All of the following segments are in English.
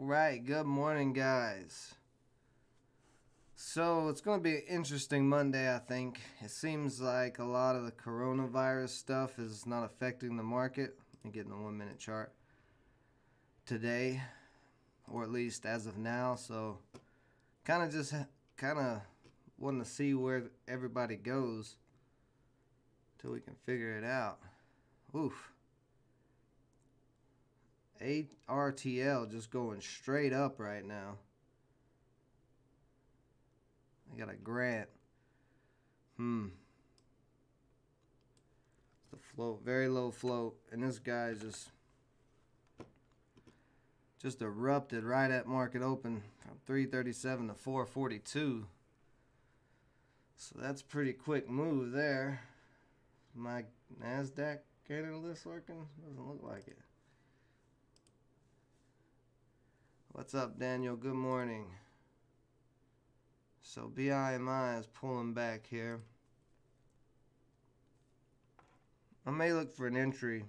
Right, good morning, guys. So, it's going to be an interesting Monday, I think. It seems like a lot of the coronavirus stuff is not affecting the market. Let me get in the 1 minute chart today, or at least as of now. So, kind of wanting to see where everybody goes till we can figure it out. Oof. ARTL just going straight up right now. I got a grant. The float, very low float, and this guy just erupted right at market open from 337 to 442. So that's a pretty quick move there. My NASDAQ catalyst working? Doesn't look like it. What's up, Daniel? Good morning. So BIMI is pulling back here. I may look for an entry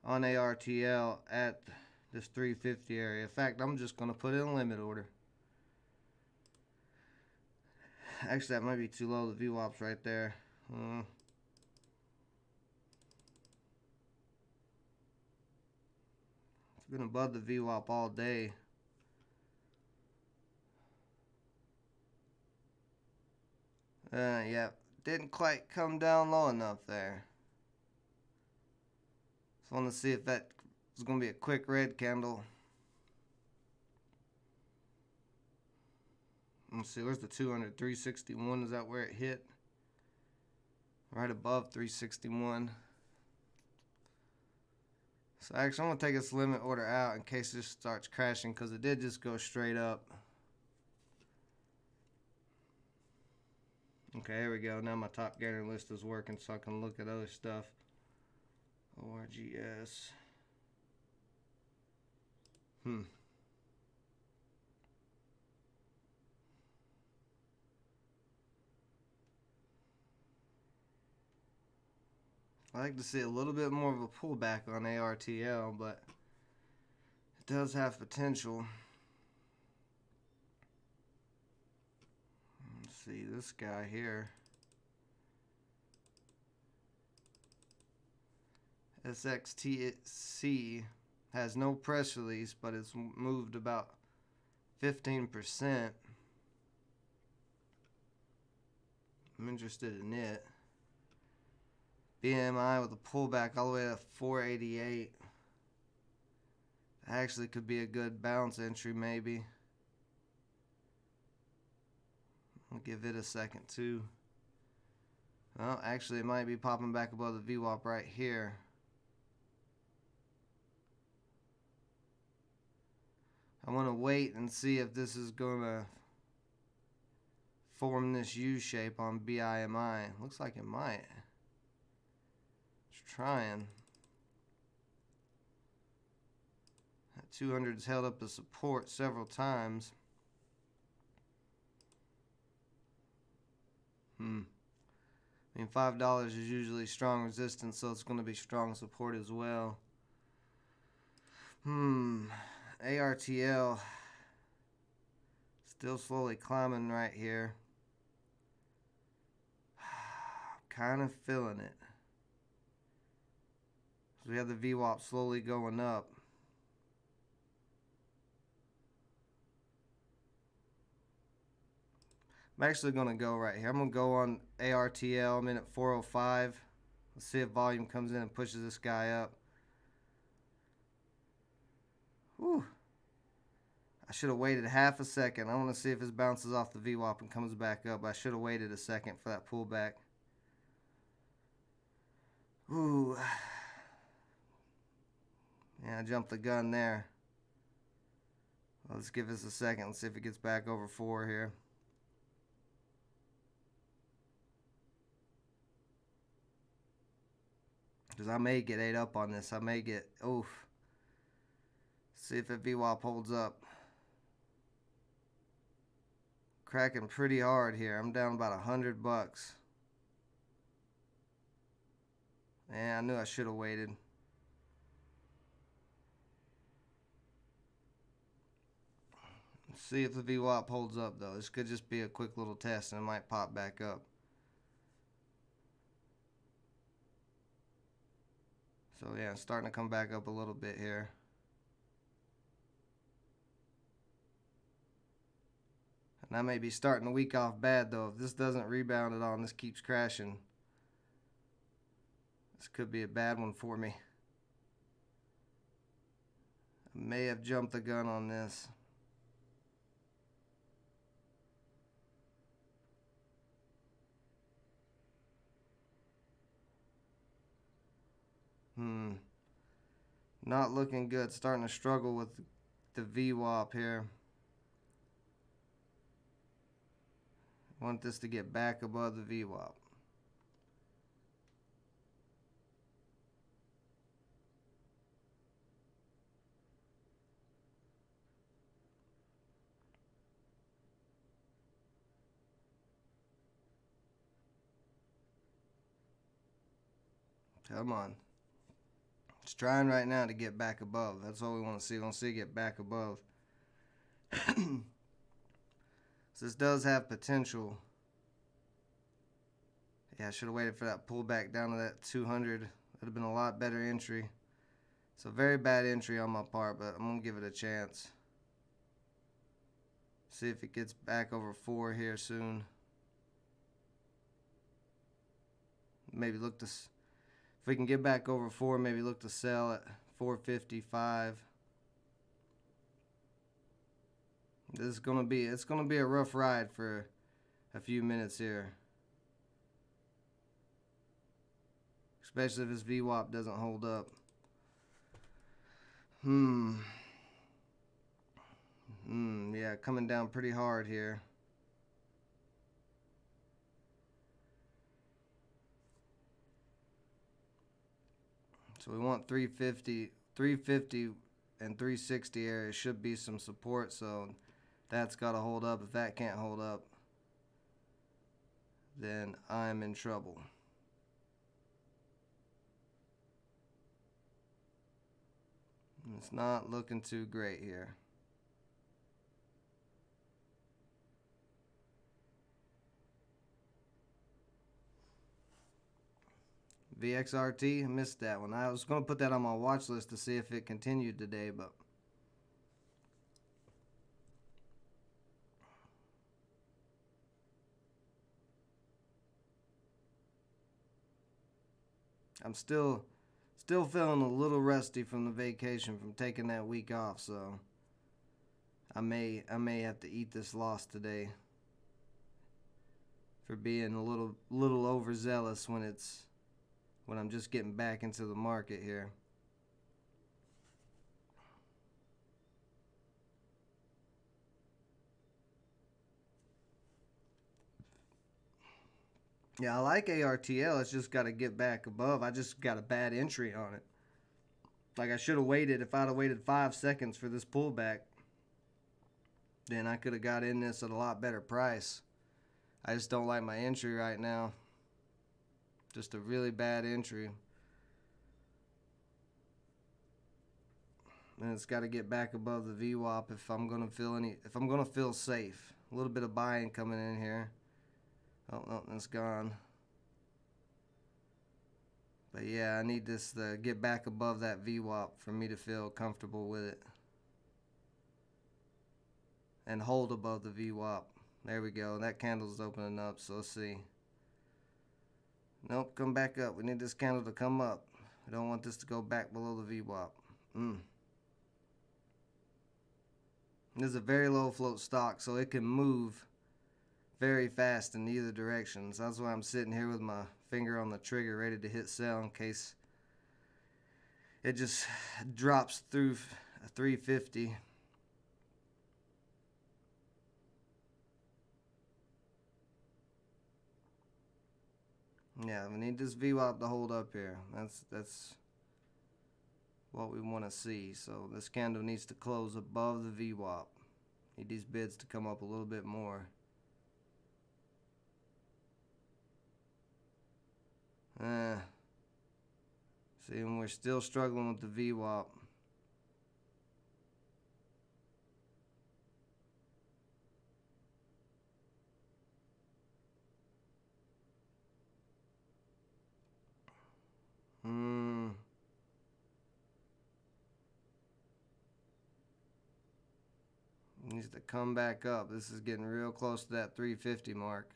on ARTL at this 350 area. In fact, I'm just going to put in a limit order. Actually, that might be too low. The VWAP's right there. It's been above the VWAP all day. Yeah, didn't quite come down low enough there. Just want to see if that was going to be a quick red candle. Let's see, where's the 200? 361, is that where it hit? Right above 361. So actually, I'm going to take this limit order out in case this starts crashing, because it did just go straight up. Okay, here we go. Now my top gainer list is working, so I can look at other stuff. ORGS. I like to see a little bit more of a pullback on ARTL, but it does have potential. Let's see, this guy here. SXTC has no press release, but it's moved about 15%. I'm interested in it. BMI with a pullback all the way to 488. Actually could be a good bounce entry maybe. I'll give it a second too. Well, actually it might be popping back above the VWAP right here. I want to wait and see if this is going to form this U shape on BIMI. Looks like it might. It's trying. That 200 has held up the support several times. I mean, $5 is usually strong resistance, so it's going to be strong support as well. ARTL still slowly climbing right here. Kind of feeling it. So we have the VWAP slowly going up. I'm actually going to go right here. I'm going to go on ARTL. I'm in at 405. Let's see if volume comes in and pushes this guy up. Whew. I should have waited half a second. I want to see if this bounces off the VWAP and comes back up. I should have waited a second for that pullback. Ooh. Yeah, I jumped the gun there. Well, let's give this a second. Let's see if it gets back over 4 here. Because I may get ate up on this. I may get, oof. See if that VWAP holds up. Cracking pretty hard here. I'm down about $100. Man, I knew I should have waited. See if the VWAP holds up though. This could just be a quick little test and it might pop back up. So yeah, it's starting to come back up a little bit here. And I may be starting the week off bad though. If this doesn't rebound at all and this keeps crashing, this could be a bad one for me. I may have jumped the gun on this. Not looking good. Starting to struggle with the VWAP here. Want this to get back above the VWAP. Come on. It's trying right now to get back above. That's all we want to see. We want to see it get back above. So this does have potential. Yeah, I should have waited for that pullback down to that 200. That would have been a lot better entry. It's a very bad entry on my part, but I'm going to give it a chance. See if it gets back over 4 here soon. Maybe look to... If we can get back over 4, maybe look to sell at 455. This is it's gonna be a rough ride for a few minutes here. Especially if this VWAP doesn't hold up. Yeah, coming down pretty hard here. So we want 350 and 360 area should be some support, so that's got to hold up. If that can't hold up, then I'm in trouble. It's not looking too great here. VXRT, I missed that one. I was going to put that on my watch list to see if it continued today, but I'm still feeling a little rusty from the vacation, from taking that week off, so I may have to eat this loss today for being a little overzealous when I'm just getting back into the market here. Yeah, I like ARTL. It's just got to get back above. I just got a bad entry on it. Like, I should have waited. If I'd have waited 5 seconds for this pullback, then I could have got in this at a lot better price. I just don't like my entry right now. Just a really bad entry. And it's got to get back above the VWAP if I'm gonna feel safe. A little bit of buying coming in here. Oh no, it's gone. But yeah, I need this to get back above that VWAP for me to feel comfortable with it. And hold above the VWAP. There we go. That candle's opening up, so let's see. Nope, come back up. We need this candle to come up. I don't want this to go back below the VWAP. This is a very low float stock, so it can move very fast in either direction. So that's why I'm sitting here with my finger on the trigger ready to hit sell in case it just drops through 350. Yeah, we need this VWAP to hold up here. That's what we want to see. So this candle needs to close above the VWAP. Need these bids to come up a little bit more. See, and we're still struggling with the VWAP. Needs to come back up. This is getting real close to that 350 mark.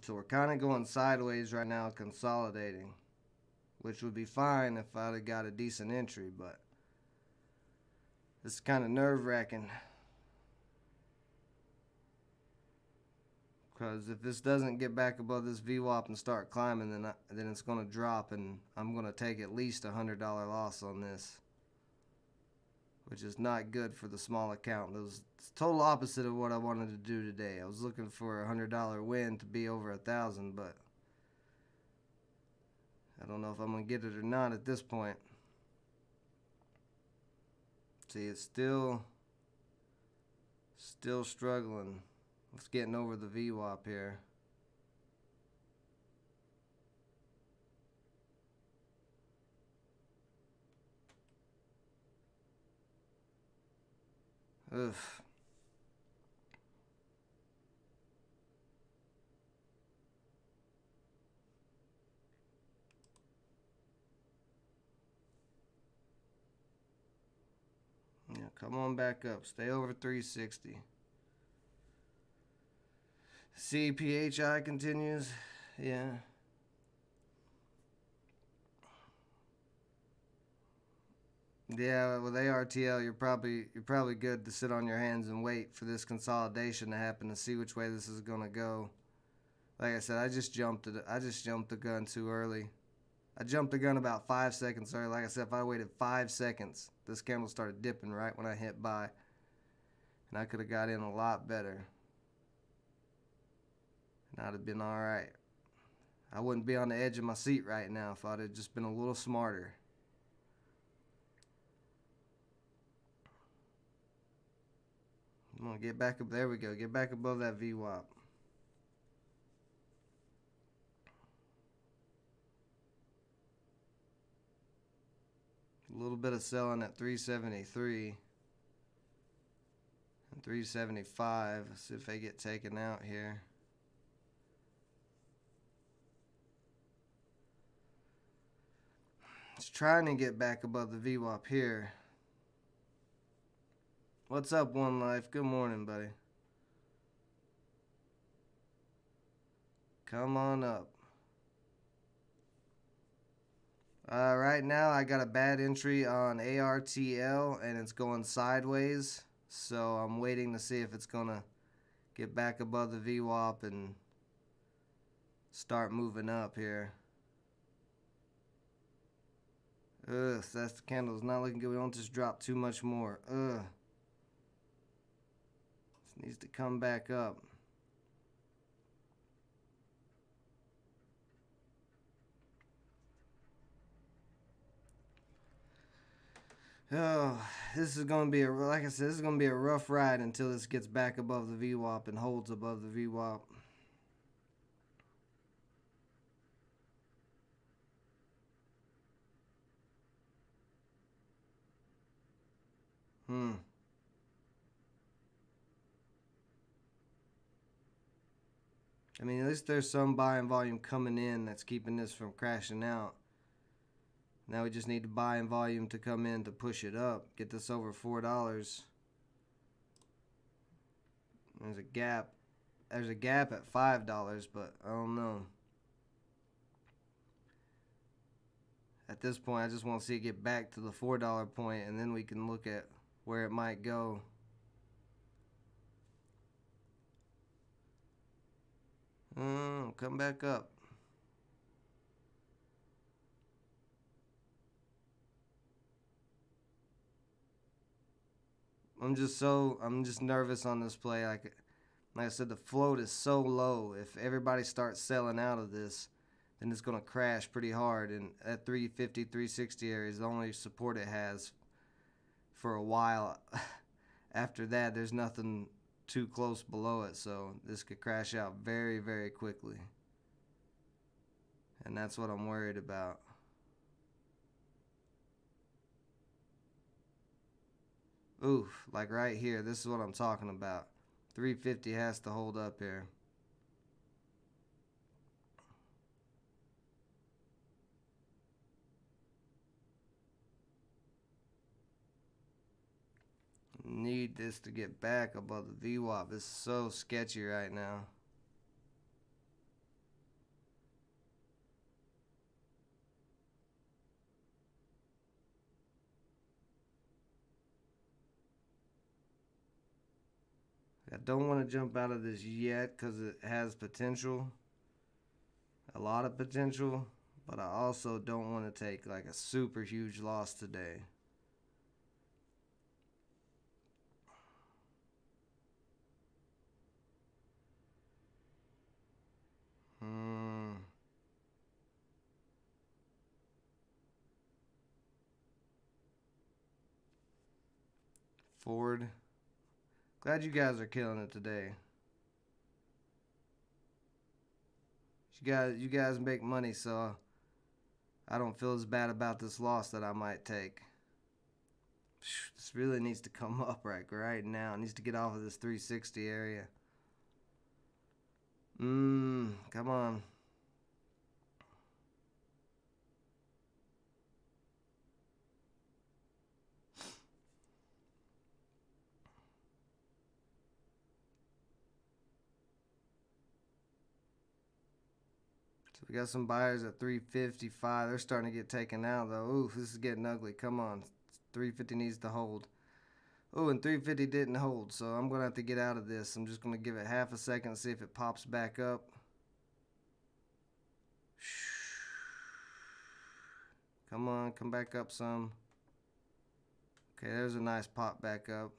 So we're kind of going sideways right now, consolidating, which would be fine if I'd have got a decent entry, but this is kind of nerve-wracking. Because if this doesn't get back above this VWAP and start climbing, then it's going to drop, and I'm going to take at least a $100 loss on this, which is not good for the small account. It was total opposite of what I wanted to do today. I was looking for a $100 win to be over 1,000, but I don't know if I'm going to get it or not at this point. See, it's still struggling. It's getting over the VWAP here. Ugh. Yeah, come on back up. Stay over 360. CPHI continues. Yeah. Yeah, with ARTL, you're probably good to sit on your hands and wait for this consolidation to happen to see which way this is gonna go. Like I said, I just jumped the gun too early. I jumped the gun about 5 seconds early. Like I said, if I waited 5 seconds, this candle started dipping right when I hit buy, and I could have got in a lot better. And I'd have been all right. I wouldn't be on the edge of my seat right now if I'd have just been a little smarter. I'm gonna get back up. There we go. Get back above that VWAP. A little bit of selling at 373 and 375. Let's see if they get taken out here. It's trying to get back above the VWAP here. What's up, One Life? Good morning, buddy. Come on up. Right now, I got a bad entry on ARTL, and it's going sideways. So I'm waiting to see if it's going to get back above the VWAP and start moving up here. Ugh, that's the candle's not looking good. We don't just drop too much more. Ugh. This needs to come back up. Oh, this is going to be like I said, this is going to be a rough ride until this gets back above the VWAP and holds above the VWAP. I mean, at least there's some buying volume coming in that's keeping this from crashing out. Now we just need to buy in volume to come in to push it up. Get this over $4. There's a gap. There's a gap at $5, but I don't know. At this point, I just want to see it get back to the $4 point, and then we can look at where it might go. Come back up. I'm just nervous on this play. Like I said, the float is so low. If everybody starts selling out of this, then it's going to crash pretty hard. And at 350, 360 area is the only support it has for a while. After that, there's nothing too close below it, so this could crash out very, very quickly. And that's what I'm worried about. Oof, like right here, this is what I'm talking about. 350 has to hold up here. need this to get back above the VWAP. It's so sketchy right now. I don't want to jump out of this yet because it has potential, a lot of potential, but I also don't want to take like a super huge loss today. Ford. Glad you guys are killing it today. You guys make money, so I don't feel as bad about this loss that I might take. This really needs to come up right now. It needs to get off of this 360 area. Come on. So we got some buyers at 355. They're starting to get taken out though. Ooh, this is getting ugly. Come on. 350 needs to hold. Oh, and 350 didn't hold, so I'm going to have to get out of this. I'm just going to give it half a second and see if it pops back up. Come on, come back up some. Okay, there's a nice pop back up.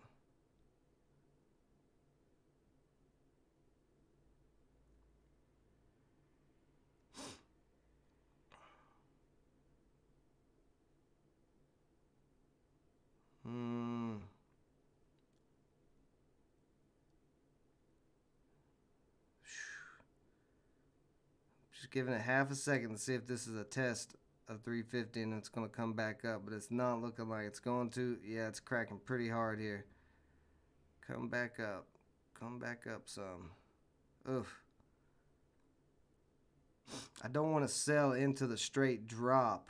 Just giving it half a second to see if this is a test of 350 and it's going to come back up, but it's not looking like it's going to. Yeah, it's cracking pretty hard here. Come back up. Come back up some. Oof. I don't want to sell into the straight drop,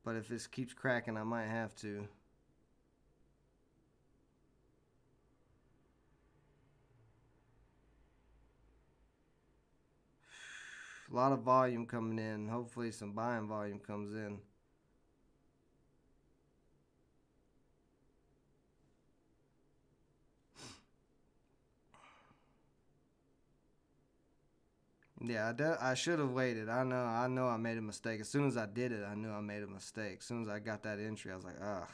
but if this keeps cracking, I might have to. A lot of volume coming in. Hopefully some buying volume comes in. Yeah, I should have waited. I know I made a mistake. As soon as I did it, I knew I made a mistake. As soon as I got that entry, I was like, ugh.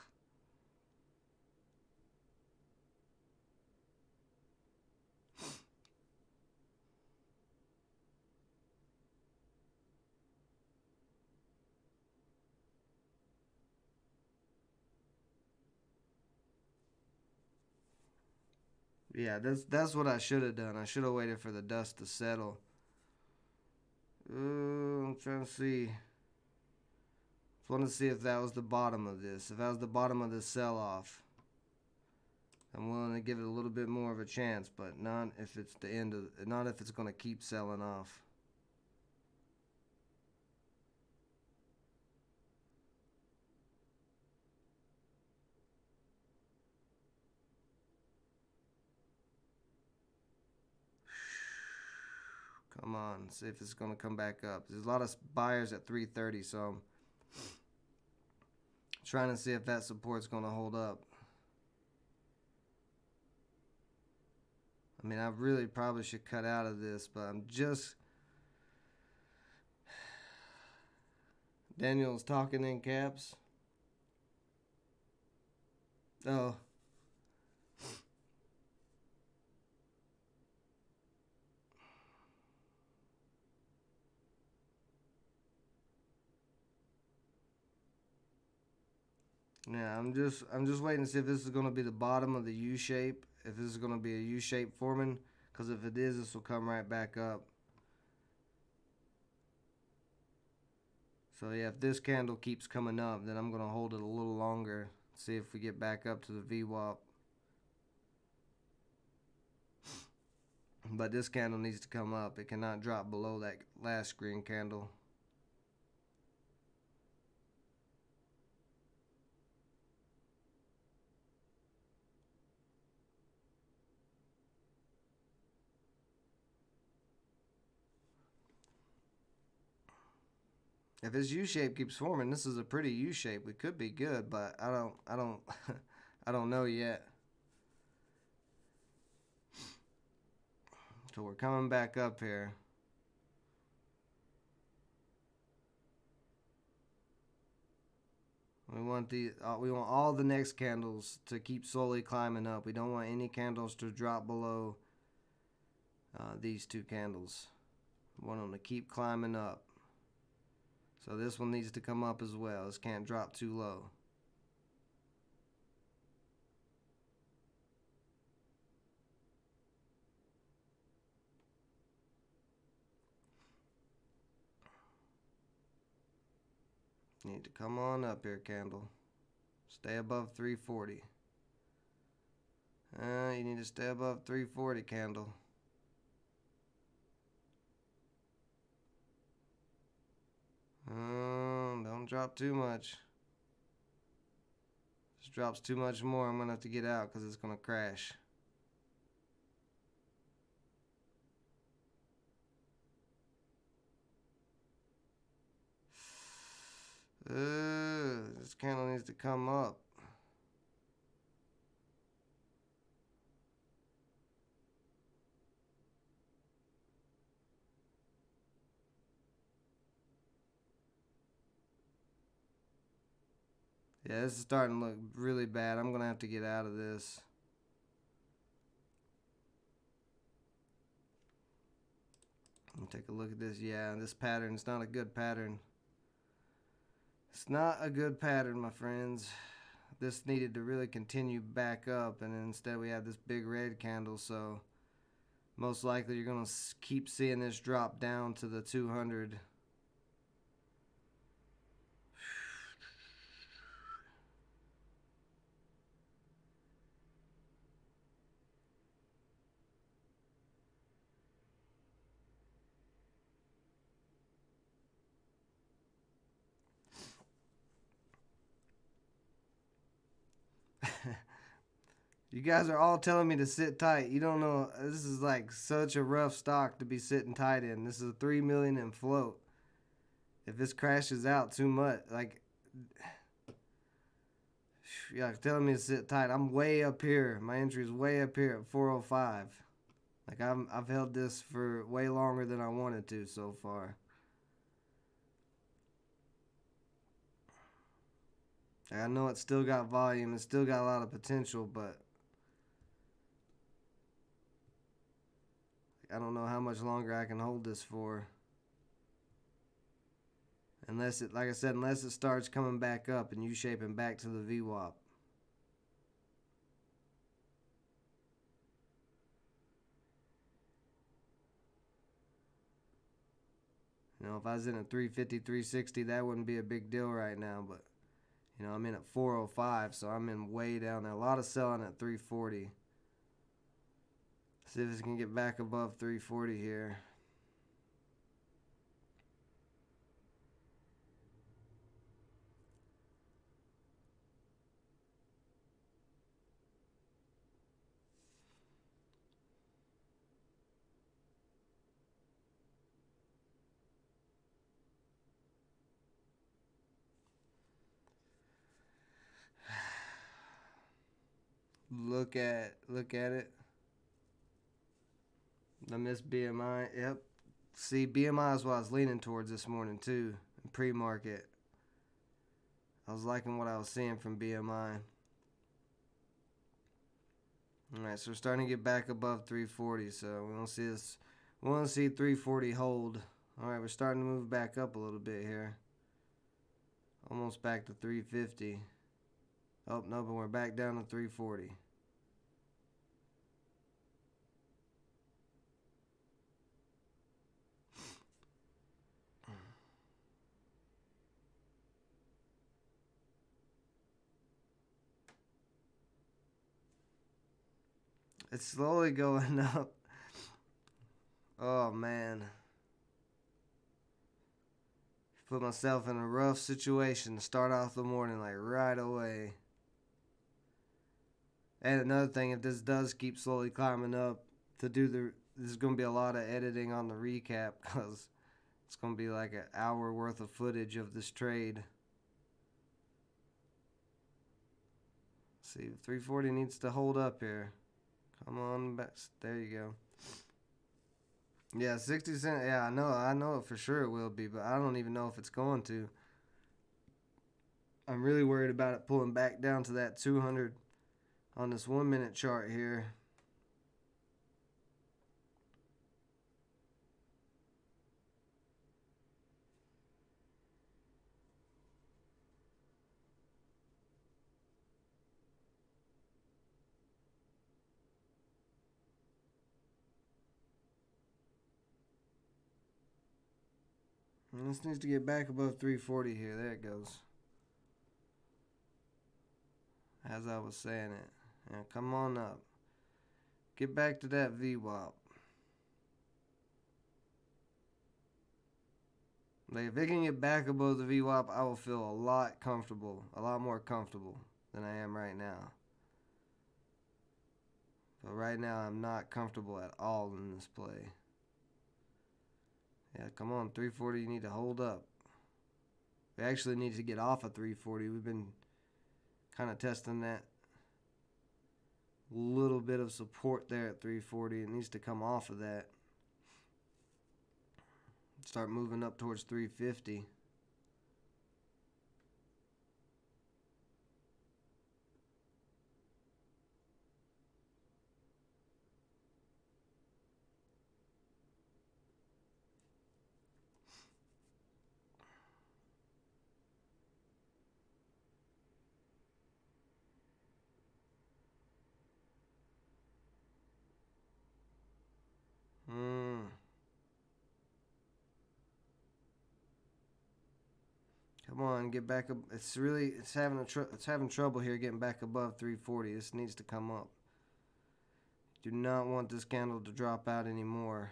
Yeah, that's what I should have done. I should have waited for the dust to settle. I'm trying to see. Just want to see if that was the bottom of this. If that was the bottom of this sell-off, I'm willing to give it a little bit more of a chance, but not if it's the end of. Not if it's going to keep selling off. Come on, see if it's going to come back up. There's a lot of buyers at 330, so I'm trying to see if that support's going to hold up. I mean, I really probably should cut out of this, but I'm just... Daniel's talking in caps. Oh. Yeah, I'm just waiting to see if this is going to be the bottom of the U shape. If this is going to be a U shape forming, because if it is, this will come right back up. So yeah, if this candle keeps coming up, then I'm going to hold it a little longer. See if we get back up to the VWAP. But this candle needs to come up. It cannot drop below that last green candle. If this U shape keeps forming, this is a pretty U shape. We could be good, but I don't, I don't know yet. So we're coming back up here. We want all the next candles to keep slowly climbing up. We don't want any candles to drop below these two candles. We want them to keep climbing up. So this one needs to come up as well. This can't drop too low. You need to come on up here, candle. Stay above 340. You need to stay above 340, candle. Don't drop too much. If this drops too much more, I'm going to have to get out because it's going to crash. This candle needs to come up. Yeah, this is starting to look really bad. I'm going to have to get out of this. Take a look at this. Yeah, this pattern is not a good pattern. It's not a good pattern, my friends. This needed to really continue back up, and instead we have this big red candle, so most likely you're going to keep seeing this drop down to the 200. You guys are all telling me to sit tight. You don't know, this is like such a rough stock to be sitting tight in. This is a 3 million in float. If this crashes out too much, like, yeah, telling me to sit tight. I'm way up here. My entry is way up here at 405. Like I've held this for way longer than I wanted to so far. I know it's still got volume. It's still got a lot of potential, but I don't know how much longer I can hold this for. Unless it, like I said, unless it starts coming back up and U-shaping back to the VWAP. You know, if I was in at 350, 360, that wouldn't be a big deal right now, but you know, I'm in at 405, so I'm in way down there. A lot of selling at 340. See if this can get back above 340 here. Look at it. I missed BMI. Yep. See, BMI is what I was leaning towards this morning too. In pre-market, I was liking what I was seeing from BMI. All right, so we're starting to get back above 340. So we want to see this. We want to see 340 hold. All right, we're starting to move back up a little bit here. Almost back to 350. Oh no, but we're back down to 340. It's slowly going up. Oh man. Put myself in a rough situation to start off the morning like right away. And another thing, if this does keep slowly climbing up, there's going to be a lot of editing on the recap because It's going to be like an hour worth of footage of this trade. See, 340 needs to hold up here. Come on back. There you go. Yeah, 60 cent. Yeah, I know for sure it will be, but I don't even know if it's going to. I'm really worried about it pulling back down to that 200 on this 1 minute chart here. And this needs to get back above 340 here. There it goes. As I was saying it. Now come on up. Get back to that VWAP. Like if it can get back above the VWAP, I will feel a lot more comfortable than I am right now. But right now, I'm not comfortable at all in this play. Yeah, come on, 340, you need to hold up. We actually need to get off of 340. We've been kind of testing that little bit of support there at 340. It needs to come off of that. Start moving up towards 350. Come on, get back up. It's having trouble here getting back above 340. This needs to come up. Do not want this candle to drop out anymore.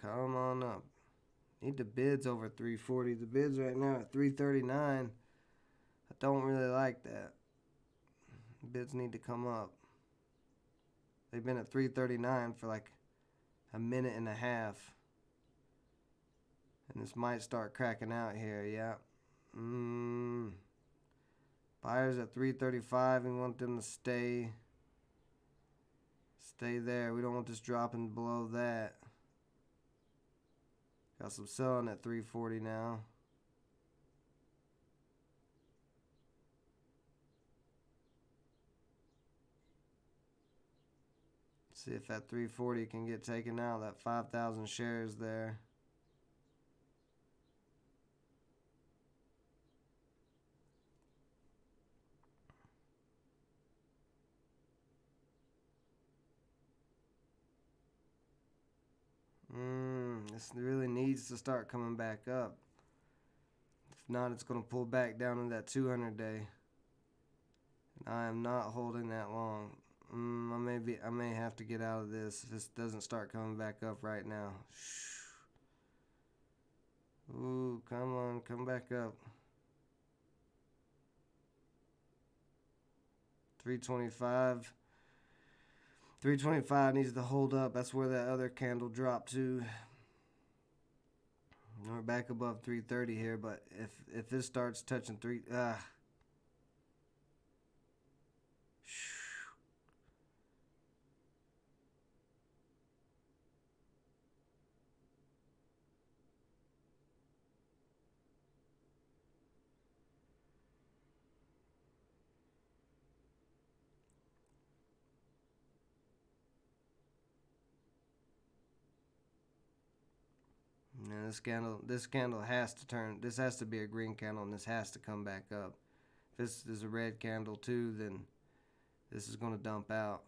Come on up. Need the bids over 340. The bids right now at 339. I don't really like that. Bids need to come up. They've been at 339 for like a minute and a half. And this might start cracking out here, yeah. Buyers at 335. We want them to stay there. We don't want this dropping below that. Got some selling at 340 now. See if that 340 can get taken out. That 5,000 shares there. This really needs to start coming back up. If not, it's going to pull back down to that 200 day. And I am not holding that long. I may have to get out of this if this doesn't start coming back up right now. Ooh, come on, come back up. 325. 325 needs to hold up. That's where that other candle dropped to. We're back above 330 here, but if this starts touching Yeah, this candle has to turn. This has to be a green candle, and this has to come back up. If this is a red candle too, then this is going to dump out.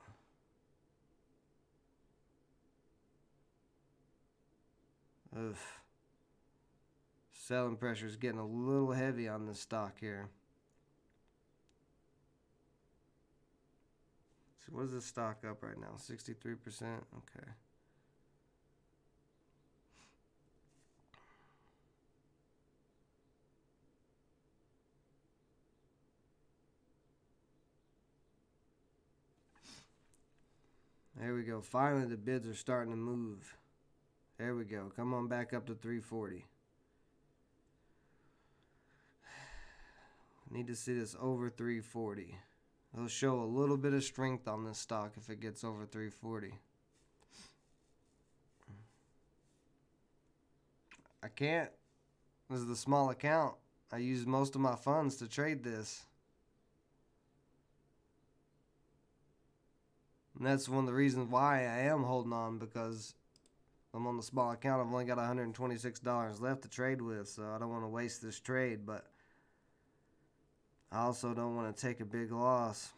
Ugh. Selling pressure is getting a little heavy on this stock here. So what is this stock up right now? 63%? Okay. There we go. Finally, the bids are starting to move. There we go. Come on back up to 340. Need to see this over 340. It'll show a little bit of strength on this stock if it gets over 340. I can't. This is the small account. I use most of my funds to trade this. And that's one of the reasons why I am holding on, because I'm on the small account. I've only got $126 left to trade with, so I don't want to waste this trade, but I also don't want to take a big loss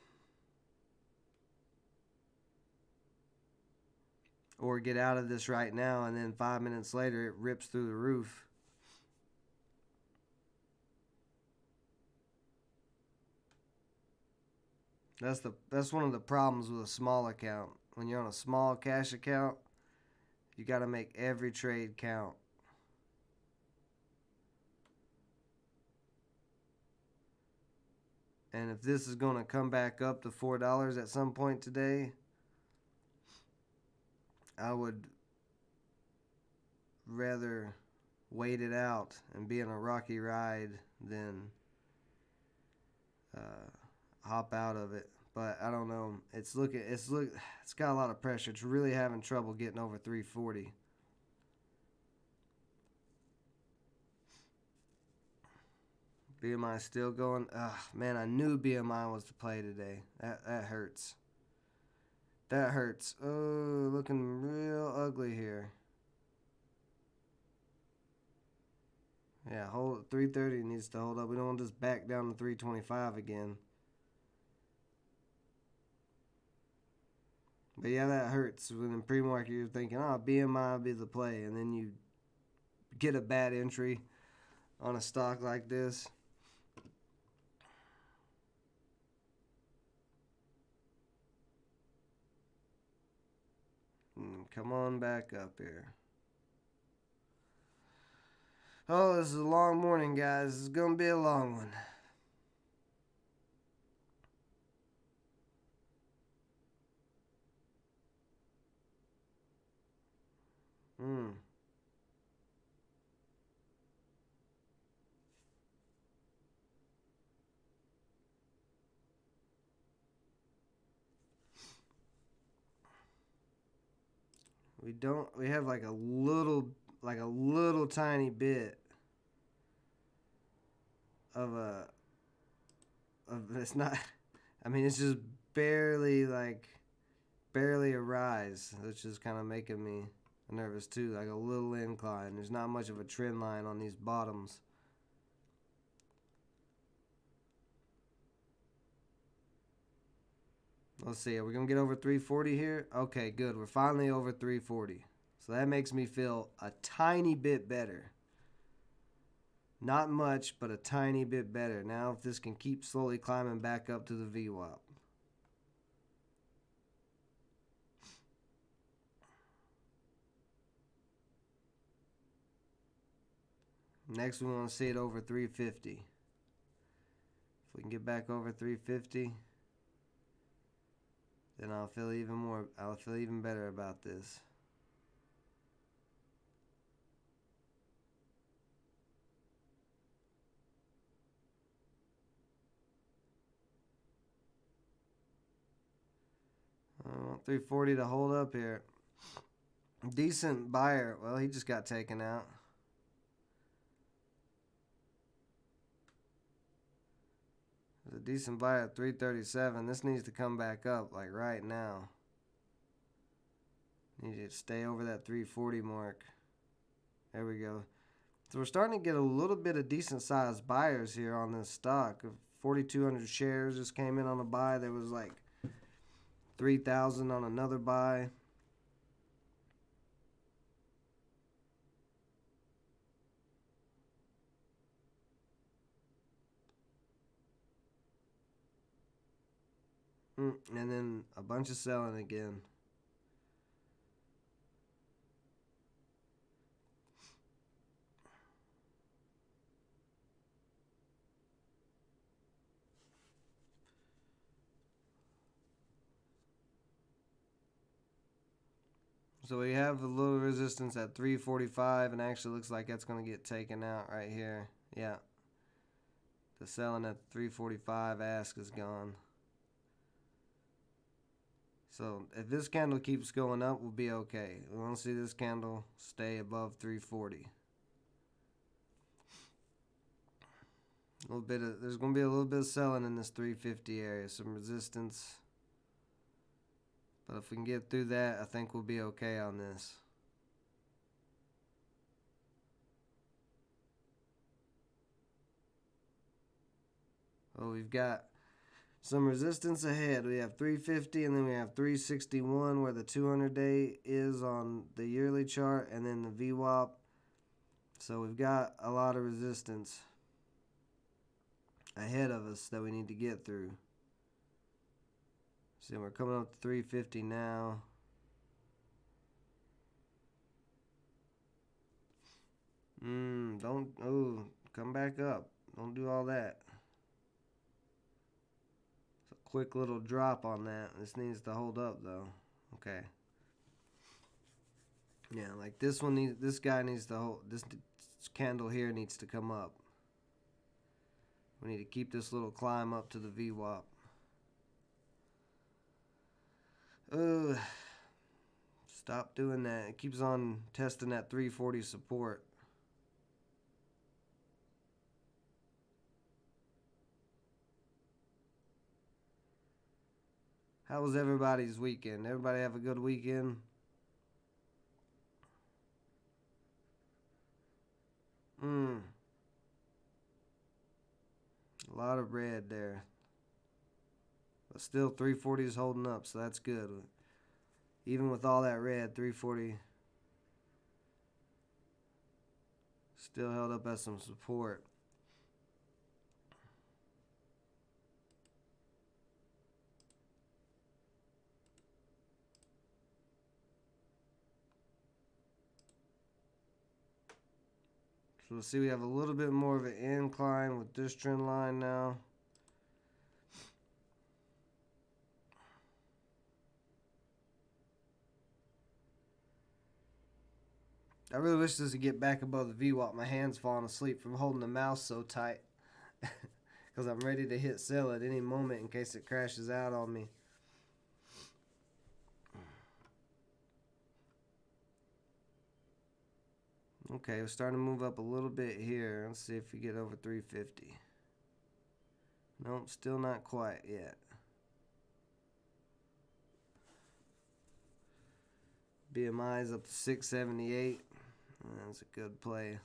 or get out of this right now and then 5 minutes later it rips through the roof. That's one of the problems with a small account. When you're on a small cash account, you got to make every trade count. And if this is going to come back up to $4 at some point today, I would rather wait it out and be in a rocky ride than hop out of it. But I don't know. It's got a lot of pressure. It's really having trouble getting over 340. BMI still going. Man, I knew BMI was the play today. That hurts. That hurts. Oh, looking real ugly here. Yeah, hold 330 needs to hold up. We don't want this back down to 325 again. But yeah, that hurts. When in pre-market you're thinking, BMI will be the play, and then you get a bad entry on a stock like this. Come on back up here. Oh, this is a long morning, guys. This is going to be a long one. We have like a little tiny bit of it's not, I mean, it's just barely a rise, which is kind of making me nervous too. Like a little incline. There's not much of a trend line on these bottoms. Let's see, are we going to get over 340 here? Okay, good. We're finally over 340. So that makes me feel a tiny bit better. Not much, but a tiny bit better. Now if this can keep slowly climbing back up to the VWAP. Next we want to see it over 350. If we can get back over 350, then I'll feel even better about this. I want 340 to hold up here. Decent buyer. Well, he just got taken out. There's a decent buy at 337. This needs to come back up like right now. Need to stay over that 340 mark. There we go. So we're starting to get a little bit of decent sized buyers here on this stock. 4,200 shares just came in on a buy. There was like 3,000 on another buy. And then a bunch of selling again. So we have a little resistance at 345, and actually looks like that's going to get taken out right here. Yeah. The selling at 345 ask is gone. So if this candle keeps going up, we'll be okay. We want to see this candle stay above 340. There's going to be a little bit of selling in this 350 area, some resistance. But if we can get through that, I think we'll be okay on this. Well, we've got some resistance ahead. We have 350, and then we have 361 where the 200 day is on the yearly chart, and then the VWAP. So we've got a lot of resistance ahead of us that we need to get through. See, we're coming up to 350 now. Come back up. Don't do all that. It's a quick little drop on that. This needs to hold up though. Okay. Yeah, like this guy needs to hold, this candle here needs to come up. We need to keep this little climb up to the VWAP. Stop doing that. It keeps on testing that 340 support. How was everybody's weekend? Everybody have a good weekend? A lot of red there. But still 340 is holding up, so that's good. Even with all that red, 340 still held up as some support. So we'll see we have a little bit more of an incline with this trend line now. I really wish this would get back above the VWAP. My hand's falling asleep from holding the mouse so tight. Because I'm ready to hit sell at any moment in case it crashes out on me. Okay, we're starting to move up a little bit here. Let's see if we get over 350. Nope, still not quite yet. BMI is up to 678. That's a good play.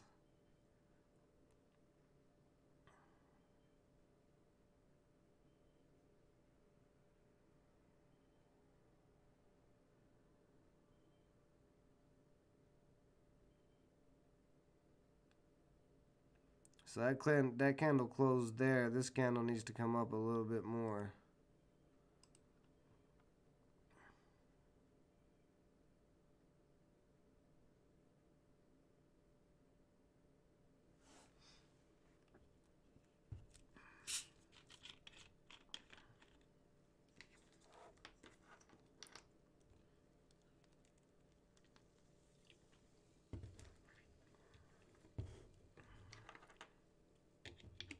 So that candle closed there. This candle needs to come up a little bit more.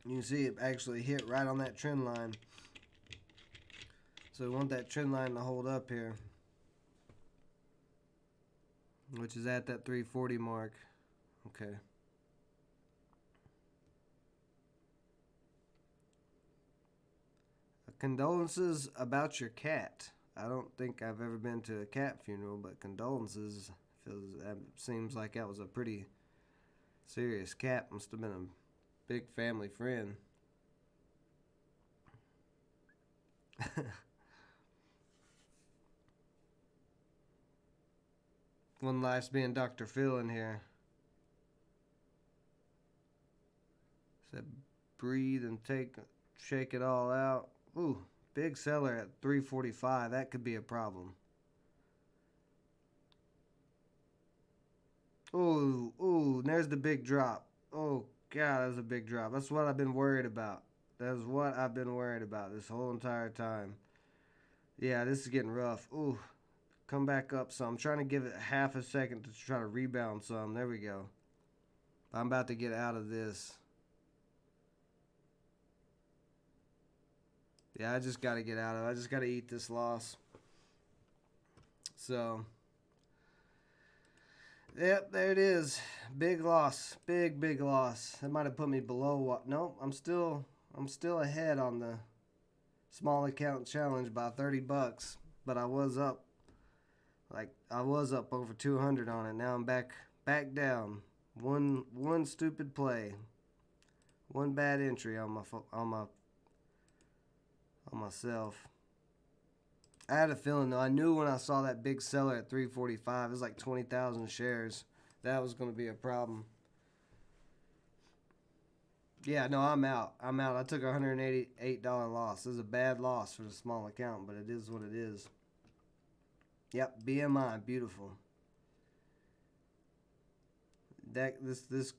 You can see it actually hit right on that trend line. So we want that trend line to hold up here, which is at that 340 mark. Okay. Condolences about your cat. I don't think I've ever been to a cat funeral, but condolences. That seems like that was a pretty serious cat. Must have been a big family friend. One life's being Dr. Phil in here. Said breathe and shake it all out. Ooh, Big seller at 345. That could be a problem. Oh, ooh, there's the big drop. Oh, God, that was a big drop. That's what I've been worried about. That's what I've been worried about this whole entire time. Yeah, this is getting rough. Ooh, come back up some. I'm trying to give it half a second to try to rebound some. There we go. I'm about to get out of this. Yeah, I just got to get out of it. I just got to eat this loss. So, yep, there it is. Big loss. Big loss. That might have put me below what? Nope, I'm still ahead on the small account challenge by 30 bucks, but I was up over 200 on it. Now I'm back down. One stupid play. One bad entry on myself. I had a feeling though. I knew when I saw that big seller at 345, it was like 20,000 shares. That was going to be a problem. Yeah, no, I'm out. I took a $188 loss. This is a bad loss for the small account, but it is what it is. Yep, BMI, beautiful. This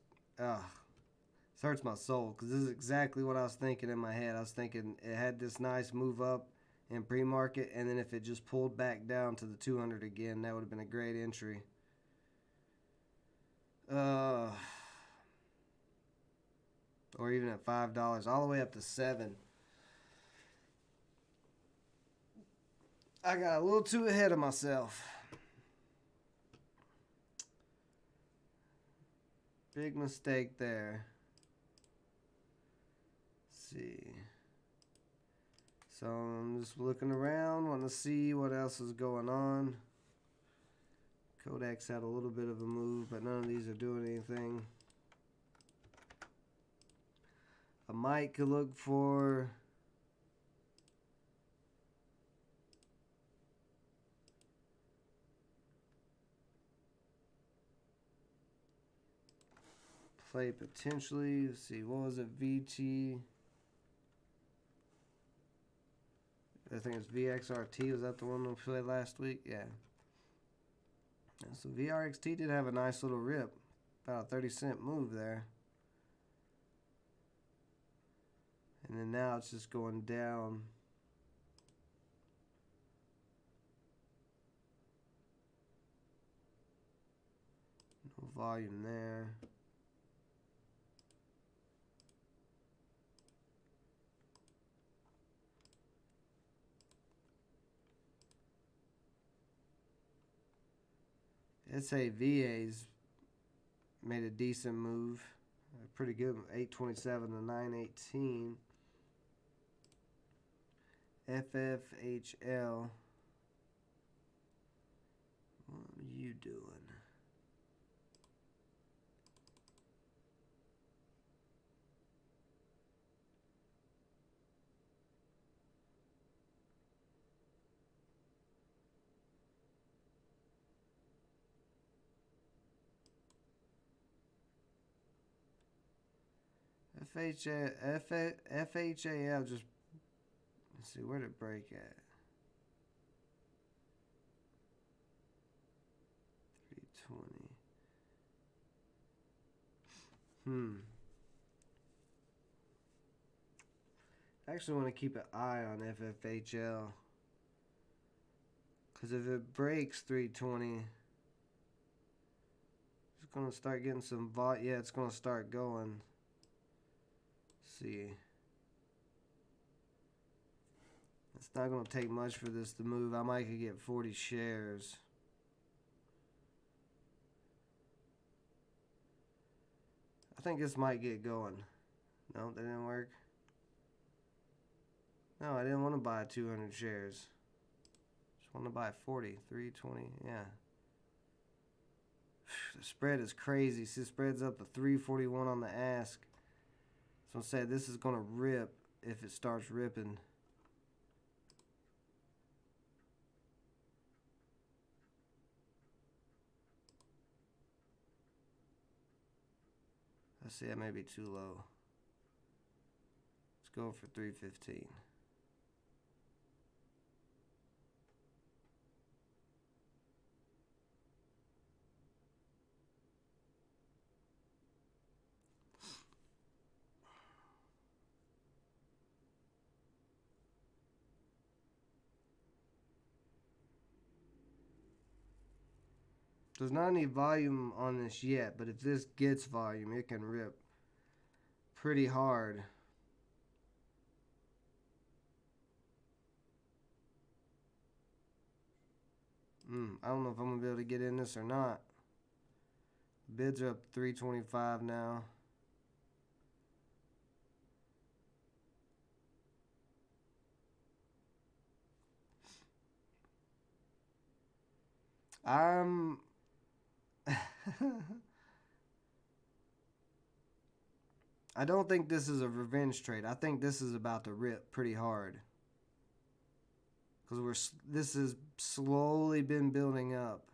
hurts my soul because this is exactly what I was thinking in my head. I was thinking it had this nice move up in pre-market, and then if it just pulled back down to the 200 again, that would have been a great entry. Or even at $5, all the way up to $7. I got a little too ahead of myself. Big mistake there. Let's see. So I'm just looking around, wanting to see what else is going on. Kodak's had a little bit of a move, but none of these are doing anything. I might could look for play potentially. Let's see, what was it? VT. I think it's VXRT. Was that the one we played last week? Yeah. So VRXT did have a nice little rip. About a 30-cent move there. And then now it's just going down. No volume there. SAVA's made a decent move. Pretty good. 827 to 918. FFHL. What are you doing? FHAL just, let's see, where did it break at? 320. I actually want to keep an eye on FFHL. Because if it breaks 320, it's going to start getting some volume. Yeah, it's going to start going. See, it's not going to take much for this to move. I might could get 40 shares. I think this might get going. No, that didn't work. No, I didn't want to buy 200 shares. Just want to buy 40, 320. Yeah. The spread is crazy. See, the spread's up to 341 on the ask. So I'm saying this is going to rip if it starts ripping. I see that may be too low. Let's go for 315. There's not any volume on this yet, but if this gets volume, it can rip pretty hard. I don't know if I'm going to be able to get in this or not. Bids are up 325 now. I'm I don't think this is a revenge trade. I think this is about to rip pretty hard. Because this has slowly been building up.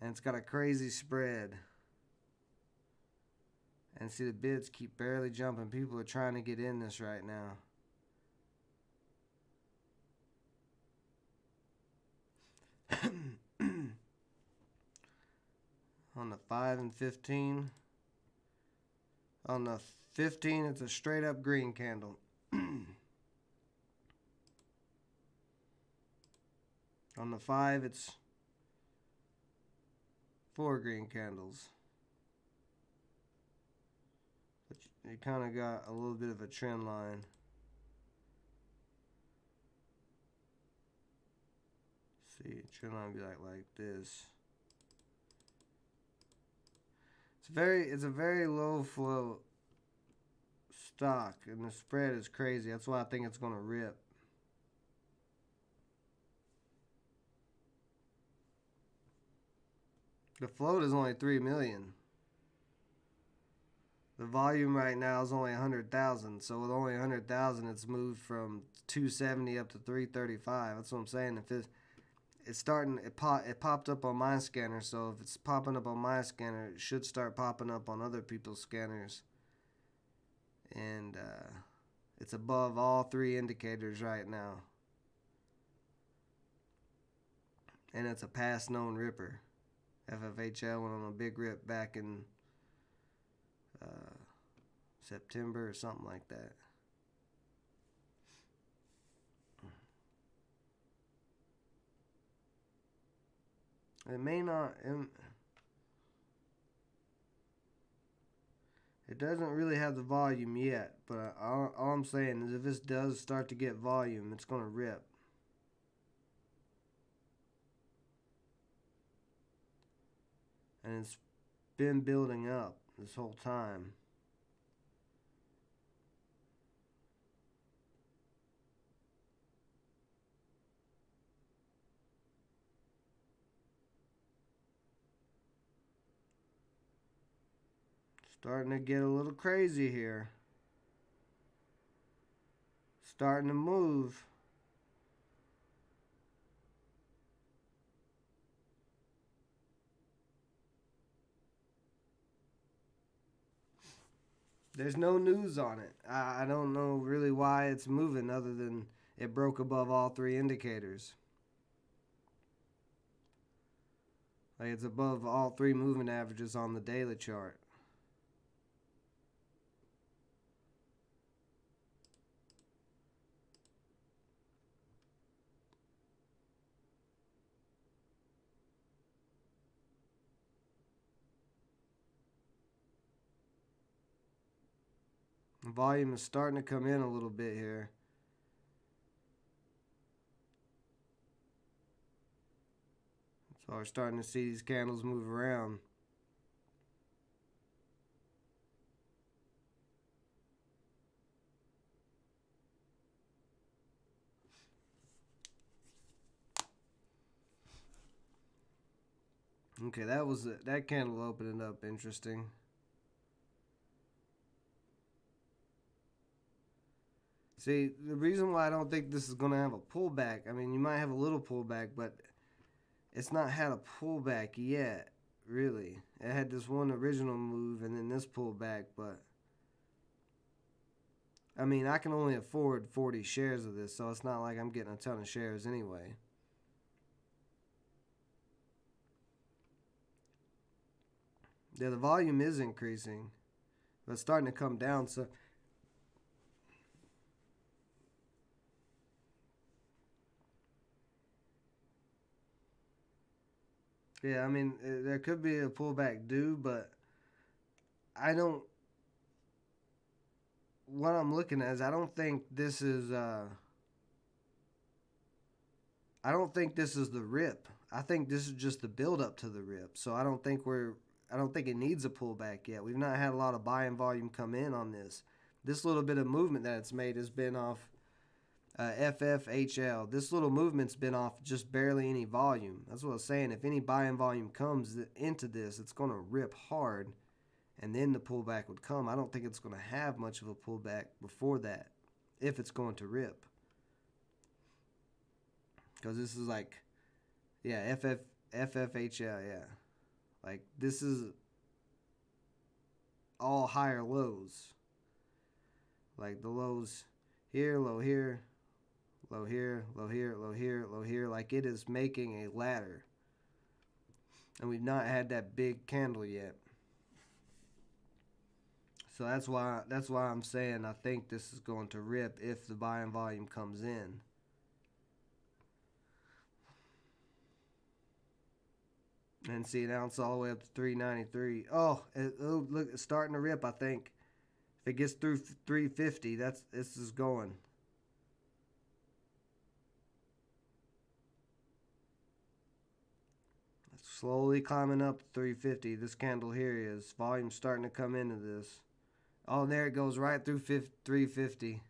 And it's got a crazy spread. And see, the bids keep barely jumping. People are trying to get in this right now. On the 5 and 15. On the 15, it's a straight up green candle. On the 5, it's 4 green candles. But you kind of got a little bit of a trend line. See, trend line be like this. It's a very low flow stock, and the spread is crazy. That's why I think it's gonna rip. The float is only 3 million. The volume right now is only 100,000. So with only 100,000, it's moved from 270 up to 335. That's what I'm saying. If it's starting, it popped up on my scanner. So if it's popping up on my scanner, it should start popping up on other people's scanners. And it's above all 3 indicators right now. And it's a past known ripper. FFHL went on a big rip back in September or something like that. It may not. It doesn't really have the volume yet, but all I'm saying is if this does start to get volume, it's going to rip. And it's been building up this whole time. Starting to get a little crazy here. Starting to move. There's no news on it. I don't know really why it's moving other than it broke above all 3 indicators. Like it's above all 3 moving averages on the daily chart. The volume is starting to come in a little bit here. So we're starting to see these candles move around. Okay, that candle opened up interesting. See, the reason why I don't think this is going to have a pullback, I mean, you might have a little pullback, but it's not had a pullback yet, really. It had this one original move and then this pullback, but I mean, I can only afford 40 shares of this, so it's not like I'm getting a ton of shares anyway. Yeah, the volume is increasing, but it's starting to come down, so Yeah, I mean, there could be a pullback due, but I don't. What I'm looking at is I don't think this is. I don't think this is the rip. I think this is just the build up to the rip. So I don't think we're. I don't think it needs a pullback yet. We've not had a lot of buying volume come in on this. This little bit of movement that it's made has been off FFHL. This little movement's been off just barely any volume. That's what I was saying. If any buying volume comes into this, it's going to rip hard, and then the pullback would come. I don't think it's going to have much of a pullback before that, if it's going to rip. Because this is like, yeah, FFHL, yeah. Like, this is all higher lows. Like, the lows here, low here, low here, low here, low here, low here. Like, it is making a ladder. And we've not had that big candle yet. So that's why I'm saying I think this is going to rip if the buying volume comes in. And see, now it's all the way up to 393. Oh, look, it's starting to rip, I think. If it gets through 350, this is going. It's slowly climbing up to 350. This candle here is. Volume starting to come into this. Oh, there it goes right through 350.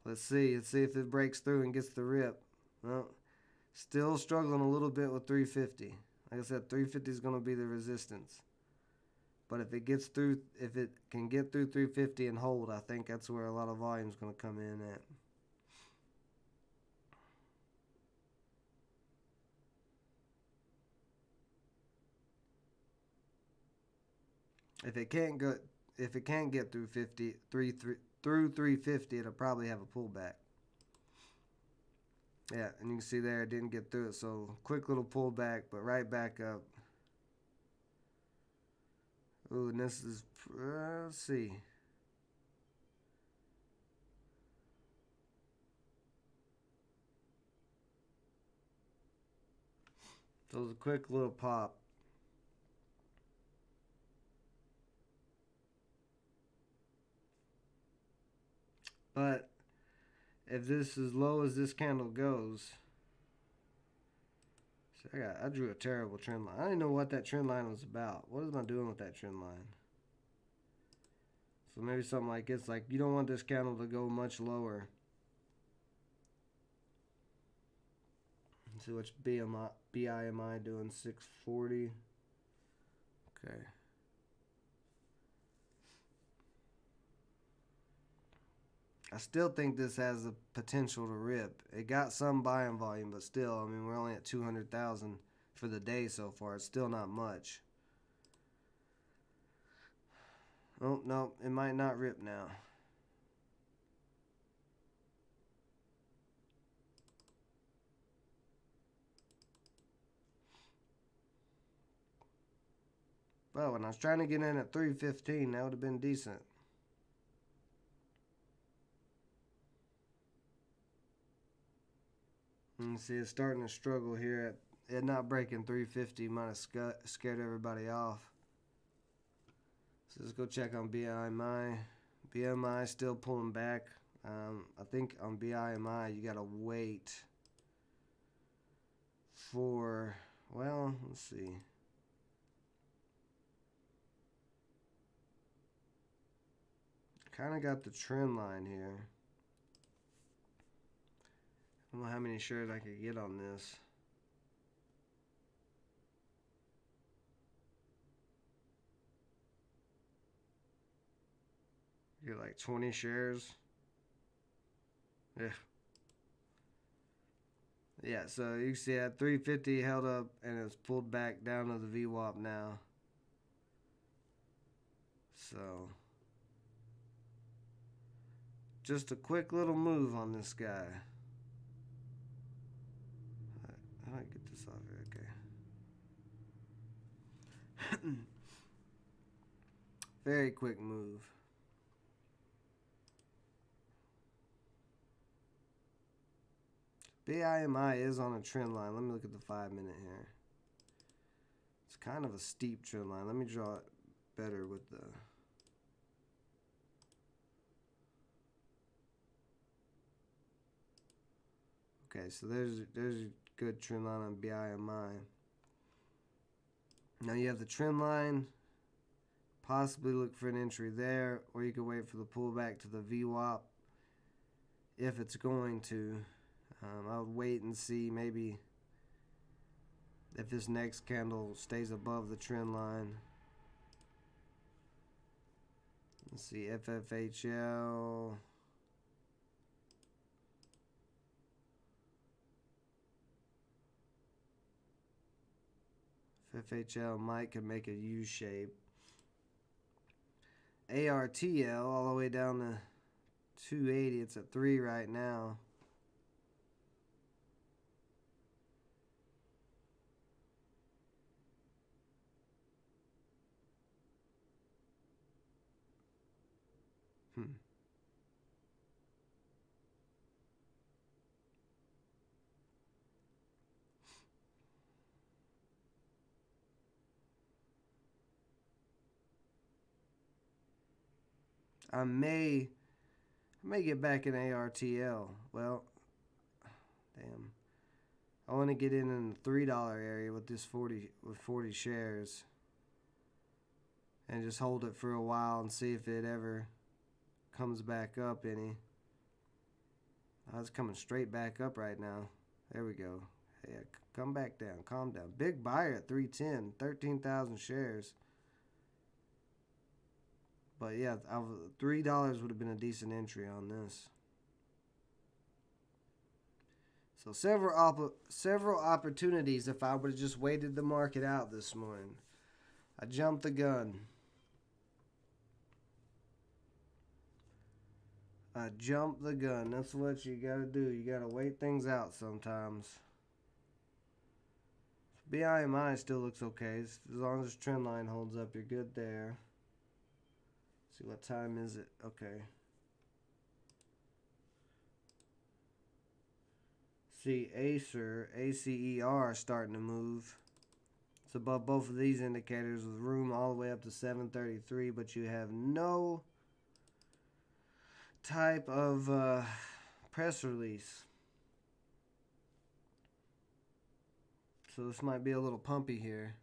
Let's see if it breaks through and gets the rip. Well, still struggling a little bit with 350. Like I said, 350 is going to be the resistance. But if it can get through 350 and hold, I think that's where a lot of volume is going to come in at. If it can't get through 350, it'll probably have a pullback. Yeah, and you can see there it didn't get through it, so quick little pullback, but right back up. Ooh, and this is, let's see. So it was a quick little pop. But if this is low as this candle goes, see, I drew a terrible trend line. I didn't know what that trend line was about. What am I doing with that trend line? So maybe something like this, like you don't want this candle to go much lower. Let's see what's BIMI doing, 640. Okay. I still think this has the potential to rip. It got some buying volume, but still, I mean, we're only at 200,000 for the day so far. It's still not much. Oh, no, it might not rip now. Well, when I was trying to get in at 315, that would have been decent. And see, it's starting to struggle here at it not breaking 350. Might have scared everybody off. So let's go check on BIMI. BMI still pulling back. I think on BIMI you gotta wait for, well, let's see. Kind of got the trend line here. I don't know how many shares I could get on this. Get like 20 shares. Yeah. Yeah, so you see at 350 held up and it's pulled back down to the VWAP now. So just a quick little move on this guy. How do I get this off here? Okay. Very quick move. BIMI is on a trend line. Let me look at the 5-minute here. It's kind of a steep trend line. Let me draw it better with the... Okay, so there's a good trend line on BIMI. Now you have the trend line. Possibly look for an entry there, or you can wait for the pullback to the VWAP if it's going to. I would wait and see maybe if this next candle stays above the trend line. Let's see, FFHL. FFHL might could make a U shape. ARTL all the way down to 280. It's at 3 right now. I may get back in ARTL. Well, damn. I want to get in the $3 area with this 40 shares, and just hold it for a while and see if it ever comes back up any. Oh, it's coming straight back up right now. There we go. Yeah, come back down. Calm down. Big buyer at 310, 13,000 shares. But yeah, $3 would have been a decent entry on this. So several opportunities if I would have just waited the market out this morning. I jumped the gun. That's what you gotta do. You gotta wait things out sometimes. BIMI still looks okay. As long as this trend line holds up, you're good there. See, what time is it? Okay. See, ACER starting to move. It's above both of these indicators with room all the way up to 733, but you have no type of press release. So this might be a little pumpy here.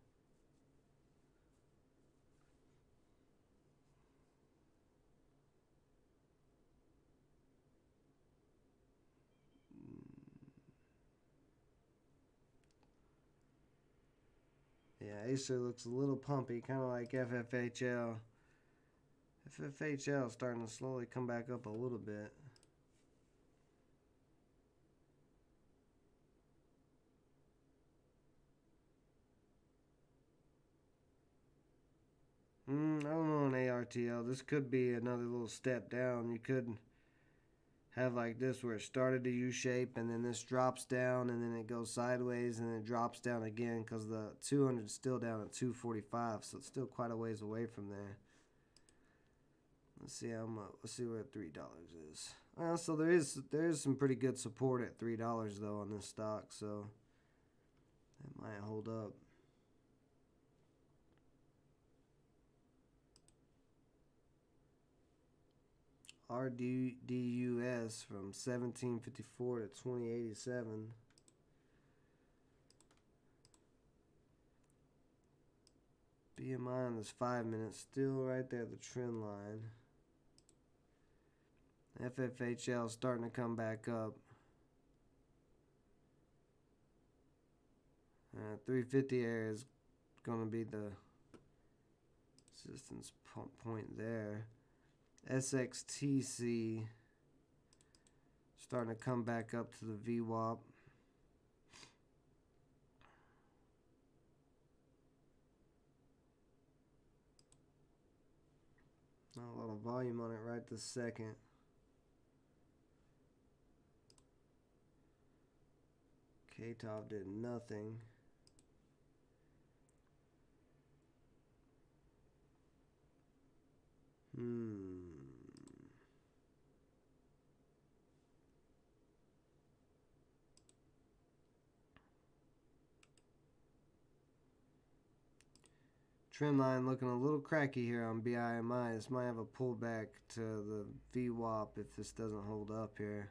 Yeah, Acer looks a little pumpy, kind of like FFHL. FFHL is starting to slowly come back up a little bit. I don't know on ARTL. This could be another little step down. You could have like this where it started a U shape and then this drops down and then it goes sideways and then it drops down again because the 200 is still down at 245, so it's still quite a ways away from there. Let's see how much. Let's see where $3 is. Well, so there is some pretty good support at $3 though on this stock, so that might hold up. RDUS from 1754 to 2087. BMI on this 5 minutes, still right there at the trend line. FFHL starting to come back up. 350 area is going to be the resistance point there. SXTC starting to come back up to the VWAP. Not a lot of volume on it right this second. KTOP did nothing. Trend line looking a little cracky here on BIMI. This might have a pullback to the VWAP if this doesn't hold up here.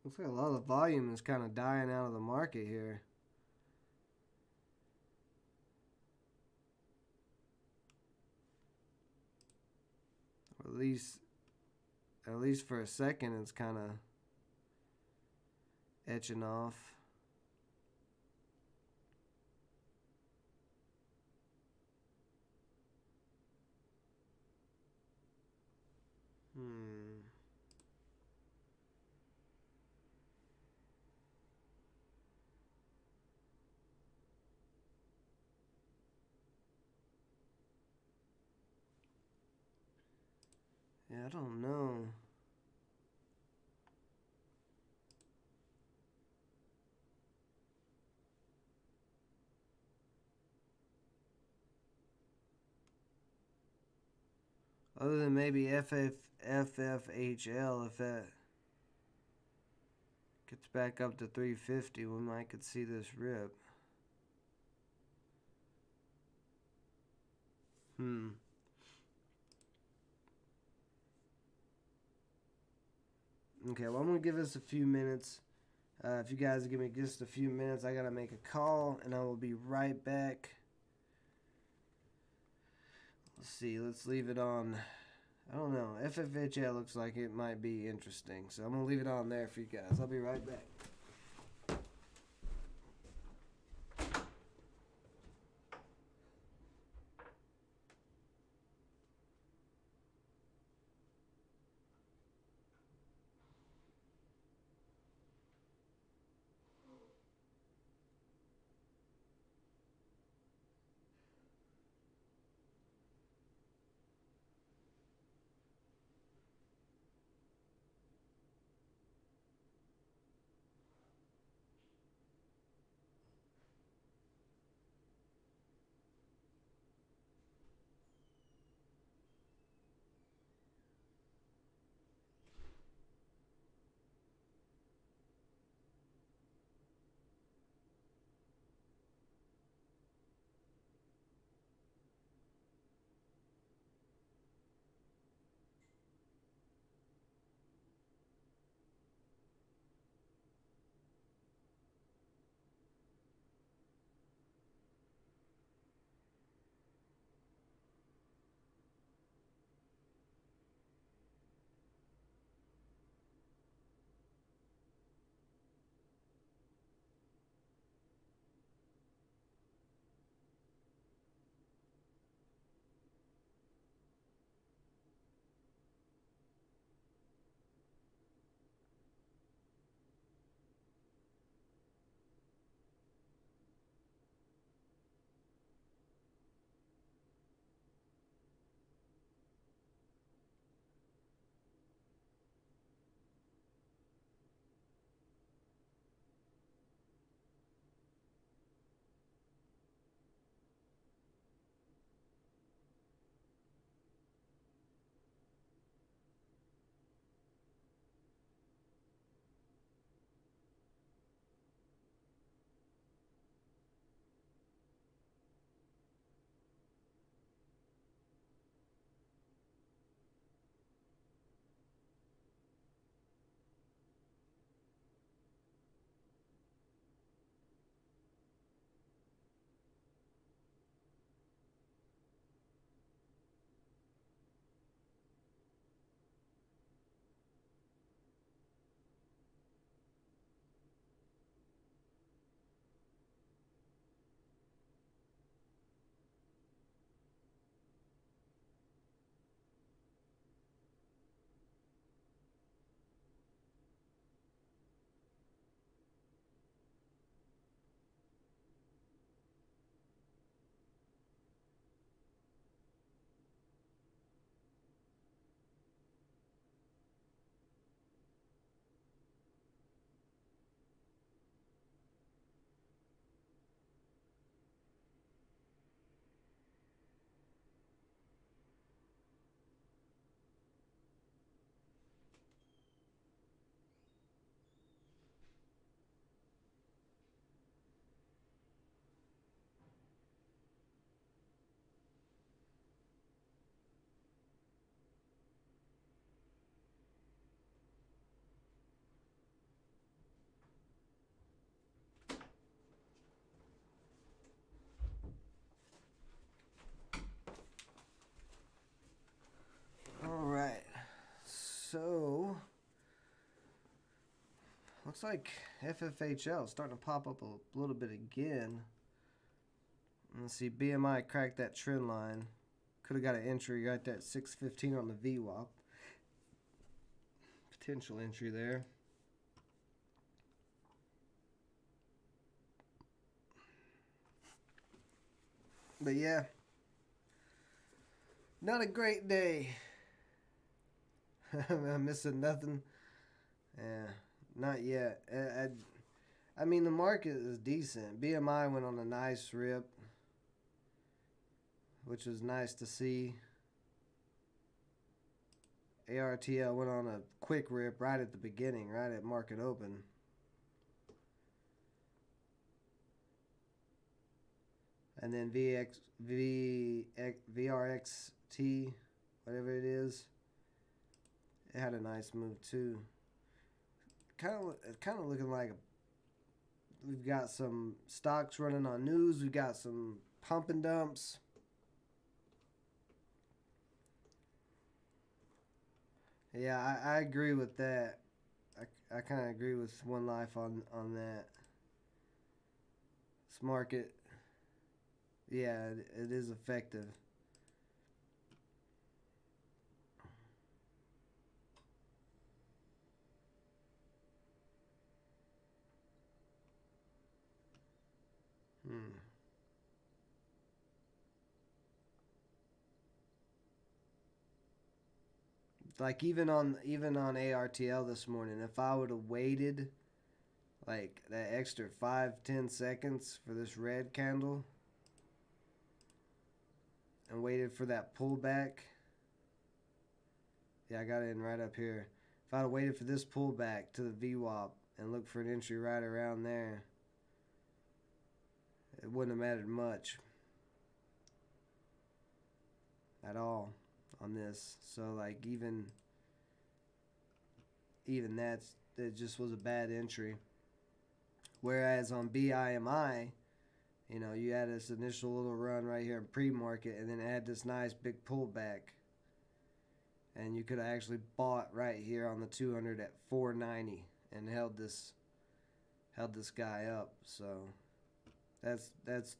Looks like a lot of the volume is kind of dying out of the market here. Or at least for a second, it's kind of etching off. Yeah, I don't know. Other than maybe FFHL, if that gets back up to 350, we might could see this rip. Okay, well, I'm going to give this a few minutes. If you guys give me just a few minutes, I got to make a call, and I will be right back. Let's see. Let's leave it on. I don't know. FFHL looks like it might be interesting, so I'm going to leave it on there for you guys. I'll be right back. Looks like FFHL is starting to pop up a little bit again. Let's see, BMI cracked that trend line. Could have got an entry right there at 615 on the VWAP. Potential entry there. But yeah, not a great day. I'm missing nothing. Yeah, not yet. I mean, the market is decent. BMI went on a nice rip, which was nice to see. ARTL went on a quick rip right at the beginning, right at market open. And then VRXT, whatever it is, it had a nice move too. Kind of looking like we've got some stocks running on news. We've got some pump and dumps. Yeah, I agree with that. I kind of agree with One Life on that. This market, yeah, it is effective. Like even on ARTL this morning, if I would have waited like that extra 5-10 seconds for this red candle and waited for that pullback. Yeah, I got it in right up here. If I'd have waited for this pullback to the VWAP and looked for an entry right around there, it wouldn't have mattered much at all on this. So like even that just was a bad entry. Whereas on BIMI, you know, you had this initial little run right here in pre-market, and then it had this nice big pullback, and you could have actually bought right here on the 200 at 490 and held this guy up. So that's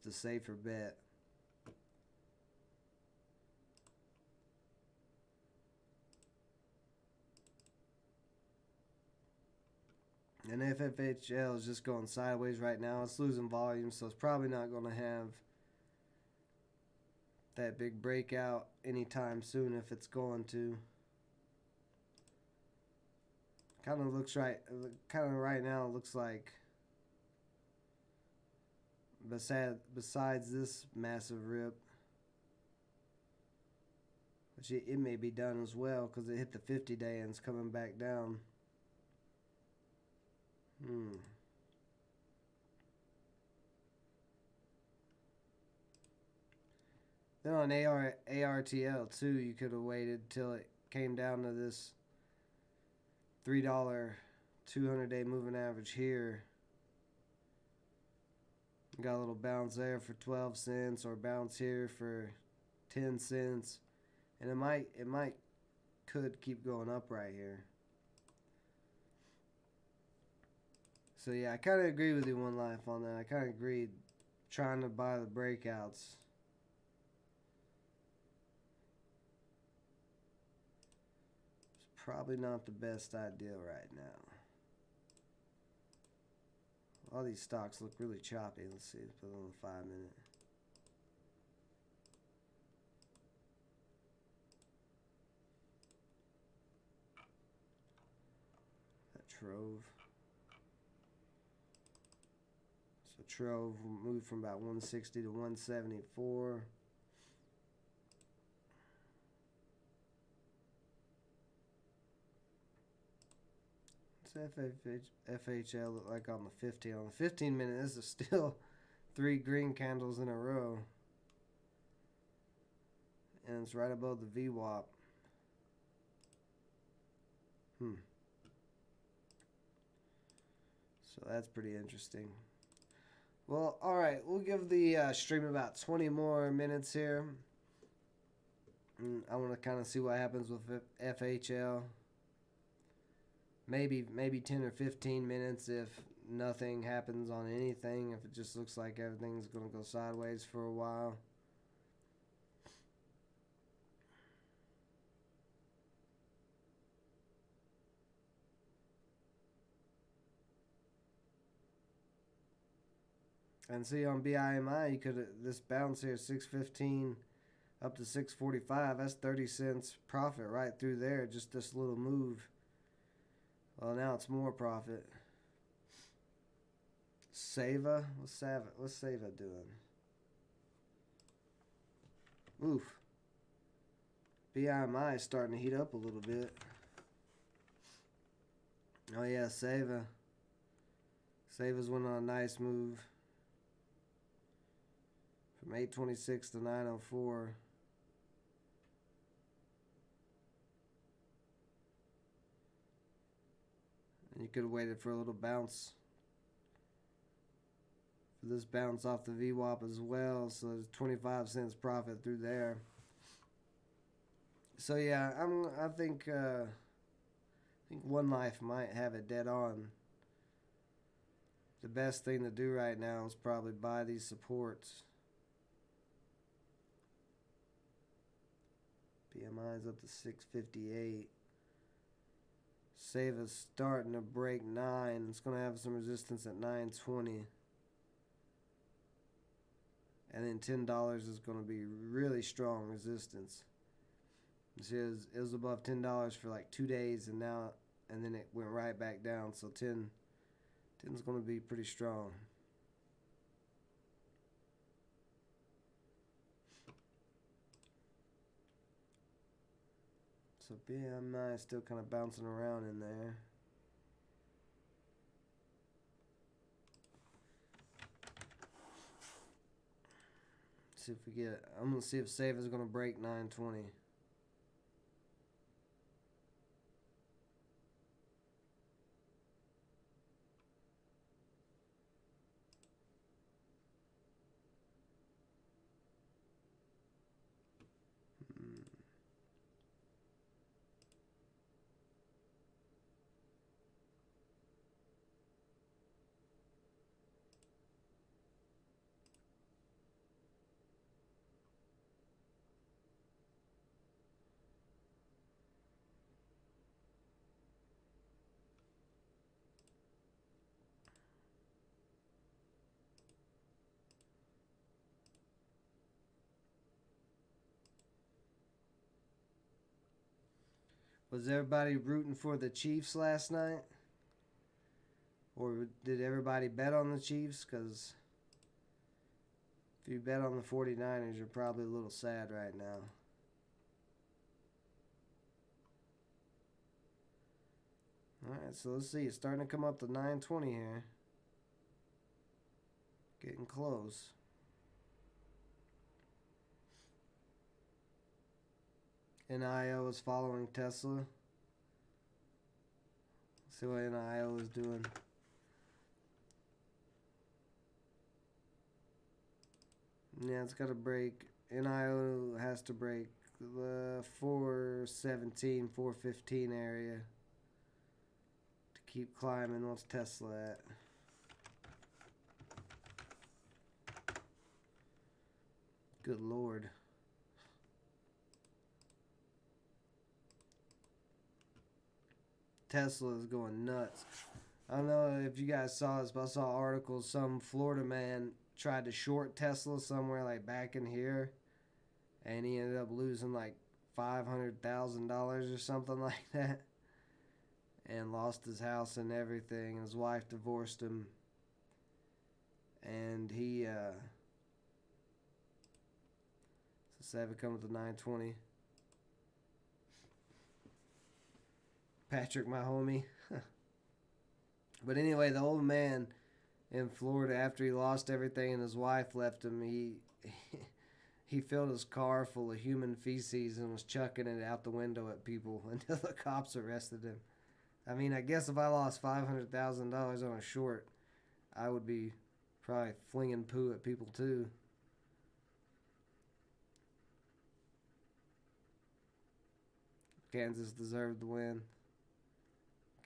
the safer bet. And FFHL is just going sideways right now. It's losing volume, so it's probably not going to have that big breakout anytime soon if it's going to. Kind of right now it looks like besides this massive rip, which it may be done as well because it hit the 50-day and it's coming back down. Then on ARTL too, you could have waited till it came down to this $3 200-day moving average here. Got a little bounce there for 12 cents or bounce here for 10 cents. And it could keep going up right here. So yeah, I kind of agree with you, One Life, on that. I kind of agreed trying to buy the breakouts. It's probably not the best idea right now. All these stocks look really choppy. Let's see, let's put it on the 5-minute. That Trove. So Trove moved from about 160 to 174. FHL look like on the 15? On the 15-minute, this is still 3 green candles in a row. And it's right above the VWAP. So that's pretty interesting. Well, alright, we'll give the stream about 20 more minutes here. I want to kind of see what happens with FHL. maybe 10 or 15 minutes if nothing happens on anything, if it just looks like everything's going to go sideways for a while. And see on BIMI, you could this bounce here 615 up to 645. That's 30 cents profit right through there. Just this little move. Well, now it's more profit. Seva, what's Seva doing? Oof. BIMI is starting to heat up a little bit. Oh yeah, Seva. Seva's went on a nice move. From 826 to 904. And you could have waited for a little bounce. For this bounce off the VWAP as well. So there's 25 cents profit through there. So yeah, I think One Life might have it dead on. The best thing to do right now is probably buy these supports. BMI is up to 658. Seva's starting to break 9. It's going to have some resistance at 920. And then $10 is going to be really strong resistance. It was above $10 for like 2 days, and then it went right back down. So 10 is going to be pretty strong. So BMI is still kind of bouncing around in there. See if we get. I'm gonna see if Seva is gonna break 920. Was everybody rooting for the Chiefs last night? Or did everybody bet on the Chiefs? Because if you bet on the 49ers, you're probably a little sad right now. Alright, so let's see. It's starting to come up to 920 here. Getting close. NIO is following Tesla. Let's see what NIO is doing. Yeah, it's got to break. NIO has to break the 417, 415 area to keep climbing. What's Tesla at? Good Lord. Tesla is going nuts. I don't know if you guys saw this, but I saw articles. Some Florida man tried to short Tesla somewhere like back in here, and he ended up losing like $500,000 or something like that, and lost his house and everything. His wife divorced him, and he so Seva comes to 920. Patrick, my homie. But anyway, the old man in Florida, after he lost everything and his wife left him, he filled his car full of human feces and was chucking it out the window at people until the cops arrested him. I mean, I guess if I lost $500,000 on a short, I would be probably flinging poo at people too. Kansas deserved the win.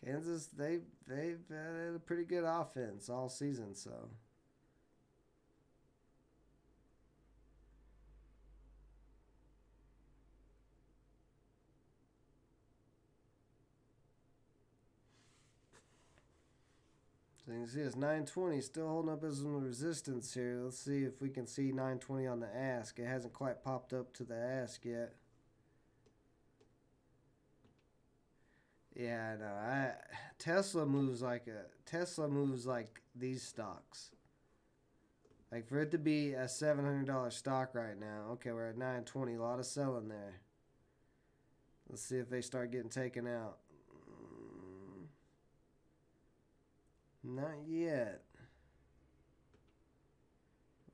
Kansas, they've had a pretty good offense all season, so. So you can see it's 920 still holding up as some resistance here. Let's see if we can see 920 on the ask. It hasn't quite popped up to the ask yet. Yeah, no, Tesla moves like these stocks. Like for it to be a $700 stock right now. Okay, we're at 920. A lot of selling there. Let's see if they start getting taken out. Not yet.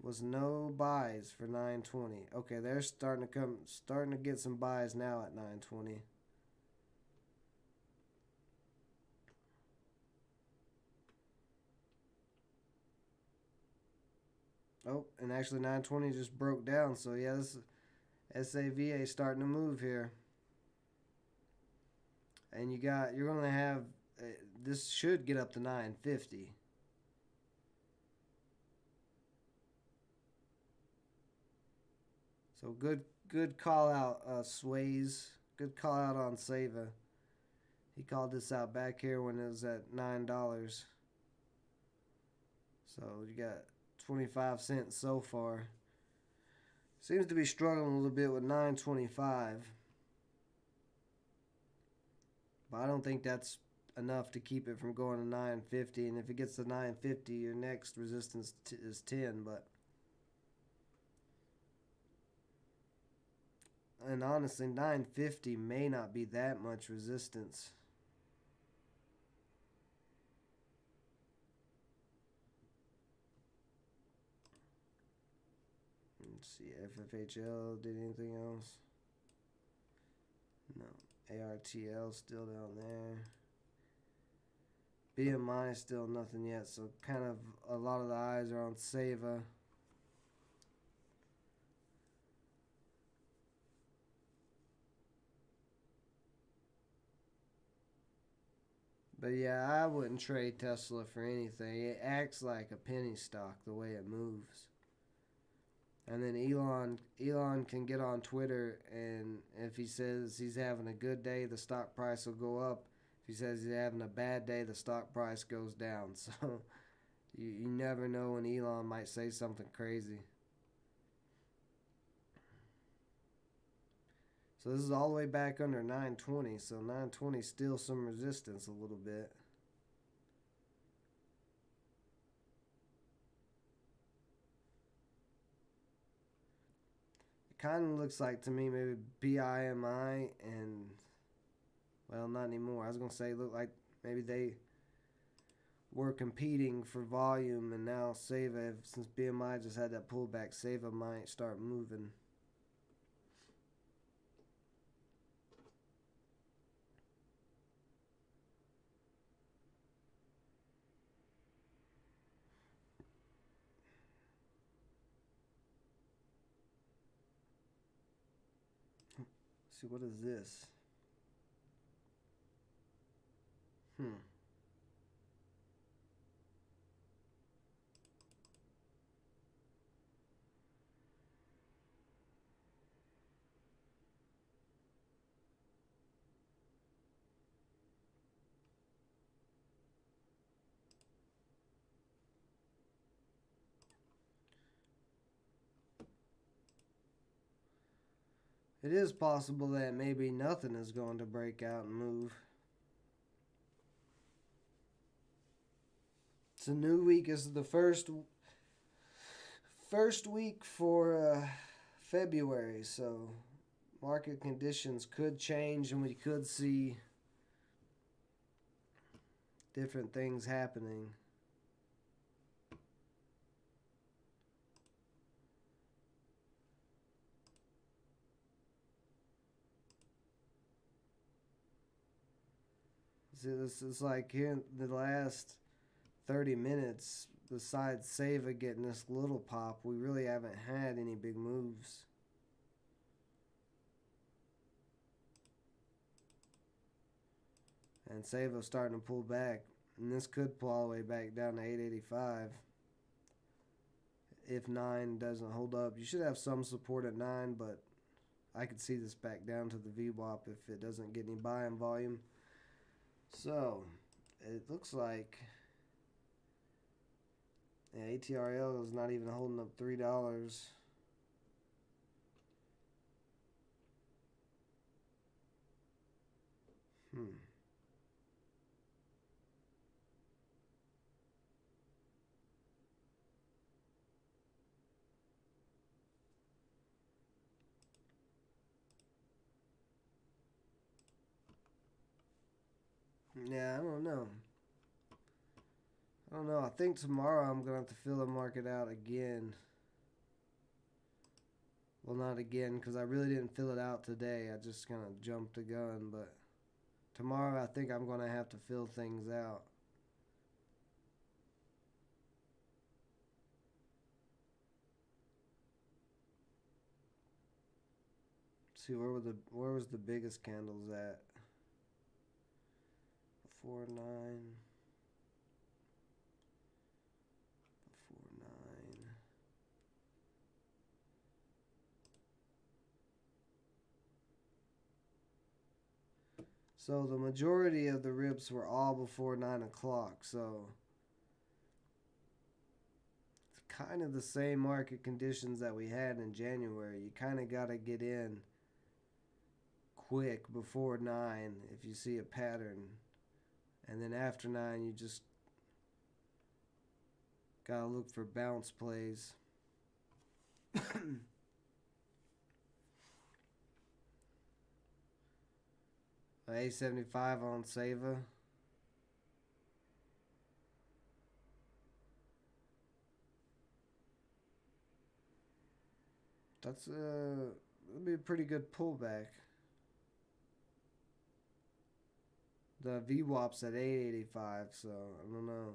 Was no buys for 920. Okay, they're starting to get some buys now at 920. Oh, and actually 920 just broke down. So yeah, this SAVA starting to move here. And you're gonna have this should get up to 950. So good call out, Sways. Good call out on Seva. He called this out back here when it was at $9. So you got 25 cents so far. Seems to be struggling a little bit with 925. But I don't think that's enough to keep it from going to 950. And if it gets to 950, your next resistance is 10. But and honestly, 950 may not be that much resistance. Let's see, FFHL did anything else? No. ARTL still down there. BMI still nothing yet, so kind of a lot of the eyes are on Seva. But yeah, I wouldn't trade Tesla for anything. It acts like a penny stock the way it moves. And then Elon can get on Twitter, and if he says he's having a good day, the stock price will go up. If he says he's having a bad day, the stock price goes down. So you never know when Elon might say something crazy. So this is all the way back under 920. So 920 still some resistance a little bit. It kind of looks like to me maybe BIMI and, well, not anymore. I was going to say look like maybe they were competing for volume, and now Seva, since BMI just had that pullback, Seva might start moving. See, what is this? It is possible that maybe nothing is going to break out and move. It's a new week. It's the first week for February, so market conditions could change, and we could see different things happening. See, this is like here in the last 30 minutes, besides Seva getting this little pop, we really haven't had any big moves. And Savo's starting to pull back. And this could pull all the way back down to 885 if 9 doesn't hold up. You should have some support at 9, but I could see this back down to the VWAP if it doesn't get any buying volume. So, it looks like ATRL is not even holding up $3. Yeah, I don't know. I think tomorrow I'm going to have to fill the market out again. Well, not again, because I really didn't fill it out today. I just kind of jumped the gun. But tomorrow I think I'm going to have to fill things out. Let's see, where was the biggest candles at? 4-9. 4-9. So the majority of the rips were all before 9 o'clock. So it's kind of the same market conditions that we had in January. You kind of got to get in quick before 9 if you see a pattern. And then after 9, you just got to look for bounce plays. A75 on Seva. That's it'll be a pretty good pullback. The VWAP's at 885, so I don't know.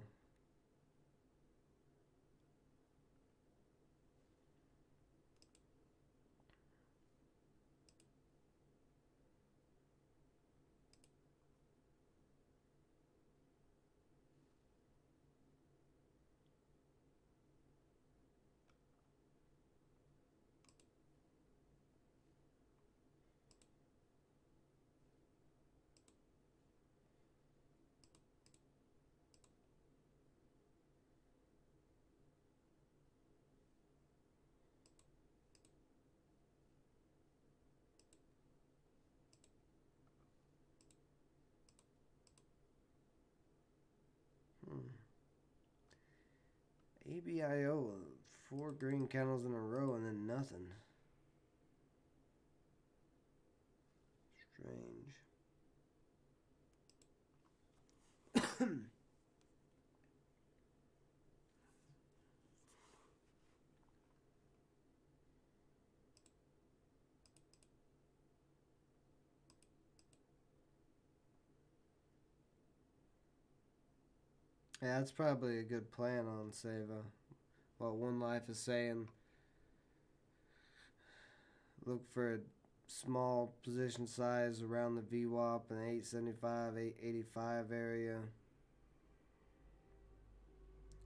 ABIO, 4 green candles in a row and then nothing. Strange. Yeah, that's probably a good plan on Seva. What One Life is saying, look for a small position size around the VWAP in the 875, 885 area.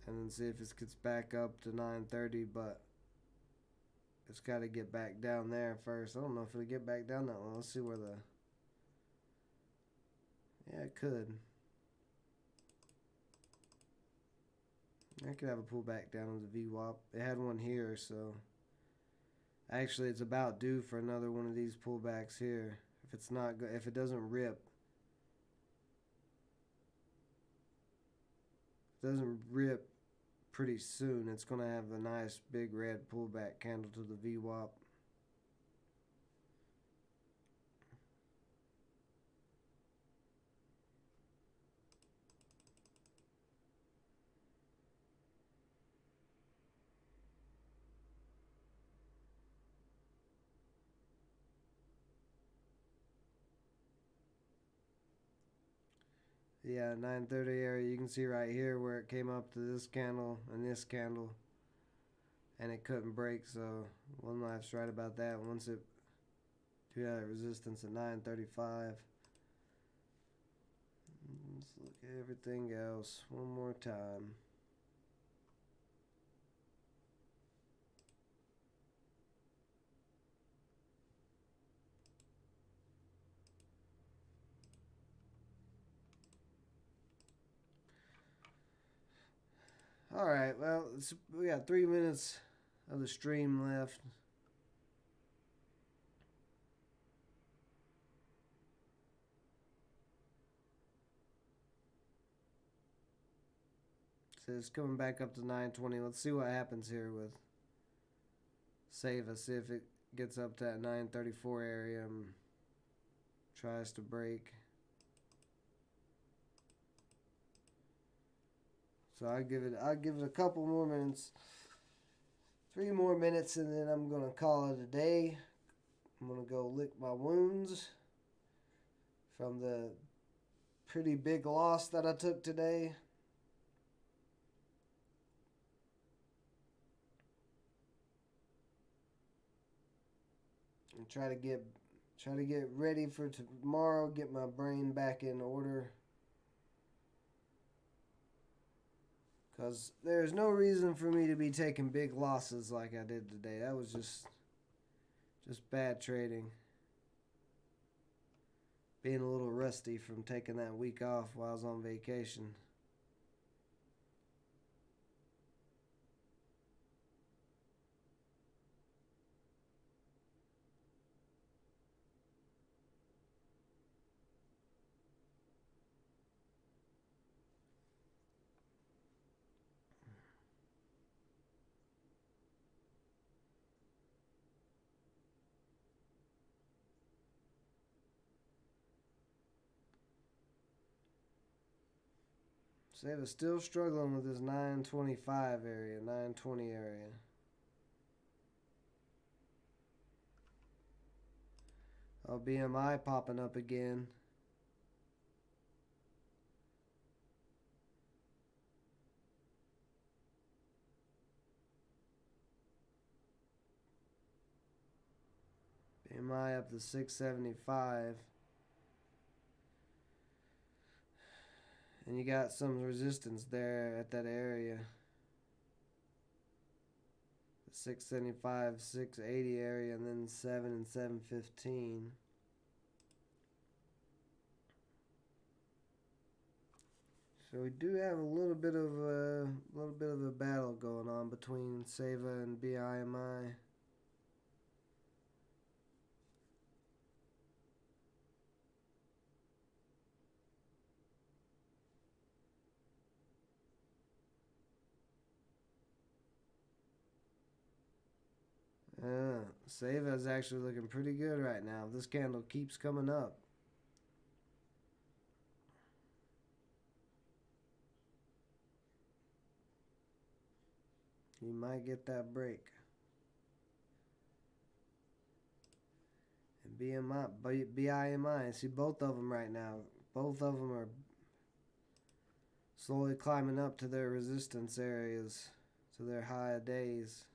And then see if it gets back up to 930, but it's got to get back down there first. I don't know if it'll get back down that low. Let's see where the... Yeah, it could. I could have a pullback down on the VWAP. It had one here, so... Actually, it's about due for another one of these pullbacks here. If it doesn't rip... pretty soon, it's going to have a nice big red pullback candle to the VWAP. Yeah, 930 area, you can see right here where it came up to this candle and this candle, and it couldn't break. So One Life's right about that. Once it do have resistance at 935, everything else one more time. All right, well, we got 3 minutes of the stream left. So it's coming back up to 920. Let's see what happens here with Seva. See if it gets up to that 934 area and tries to break. So I'll give it a couple more minutes. 3 more minutes, and then I'm gonna call it a day. I'm gonna go lick my wounds from the pretty big loss that I took today. And try to get ready for tomorrow, get my brain back in order. Because there's no reason for me to be taking big losses like I did today. That was just bad trading. Being a little rusty from taking that week off while I was on vacation. Seva still struggling with this 925 area, 920 area. Oh, BMI popping up again. BMI up to 675. And you got some resistance there at that area. The 675, 680 area, and then 7 and 715. So we do have a little bit of a battle going on between Seva and BIMI. Seva is actually looking pretty good right now. This candle keeps coming up. You might get that break. And BIMI, see both of them right now. Both of them are slowly climbing up to their resistance areas, to their high days.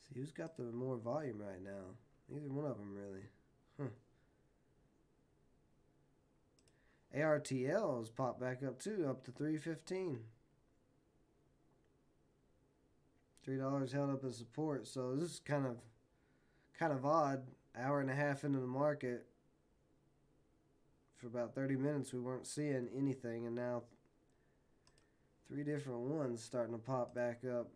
See, who's got the more volume right now? Neither one of them really. ARTL has popped back up too, up to 315. $3 held up as support. So this is kind of odd. Hour and a half into the market, for about 30 minutes we weren't seeing anything, and now 3 different ones starting to pop back up.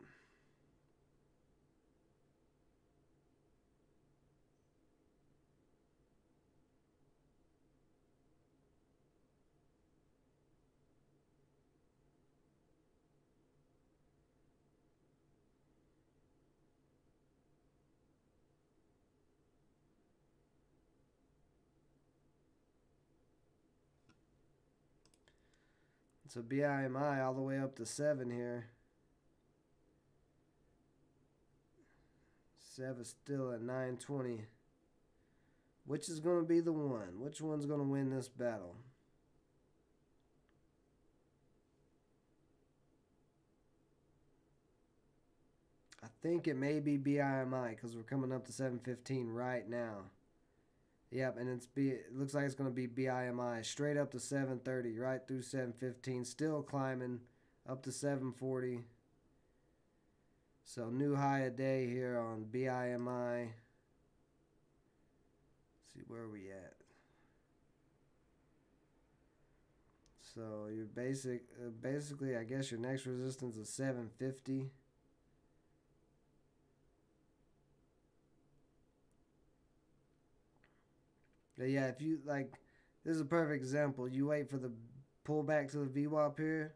So BIMI all the way up to 7 here. Seva's still at 920. Which is going to be the one? Which one's going to win this battle? think it may be BIMI because we're coming up to 715 right now. Yep, and it looks like it's going to be BIMI straight up to 730, right through 715, still climbing up to 740. So new high a day here on BIMI. Let's see where we at. So your basically, I guess your next resistance is 750. But yeah, if you like, this is a perfect example. You wait for the pullback to the VWAP here.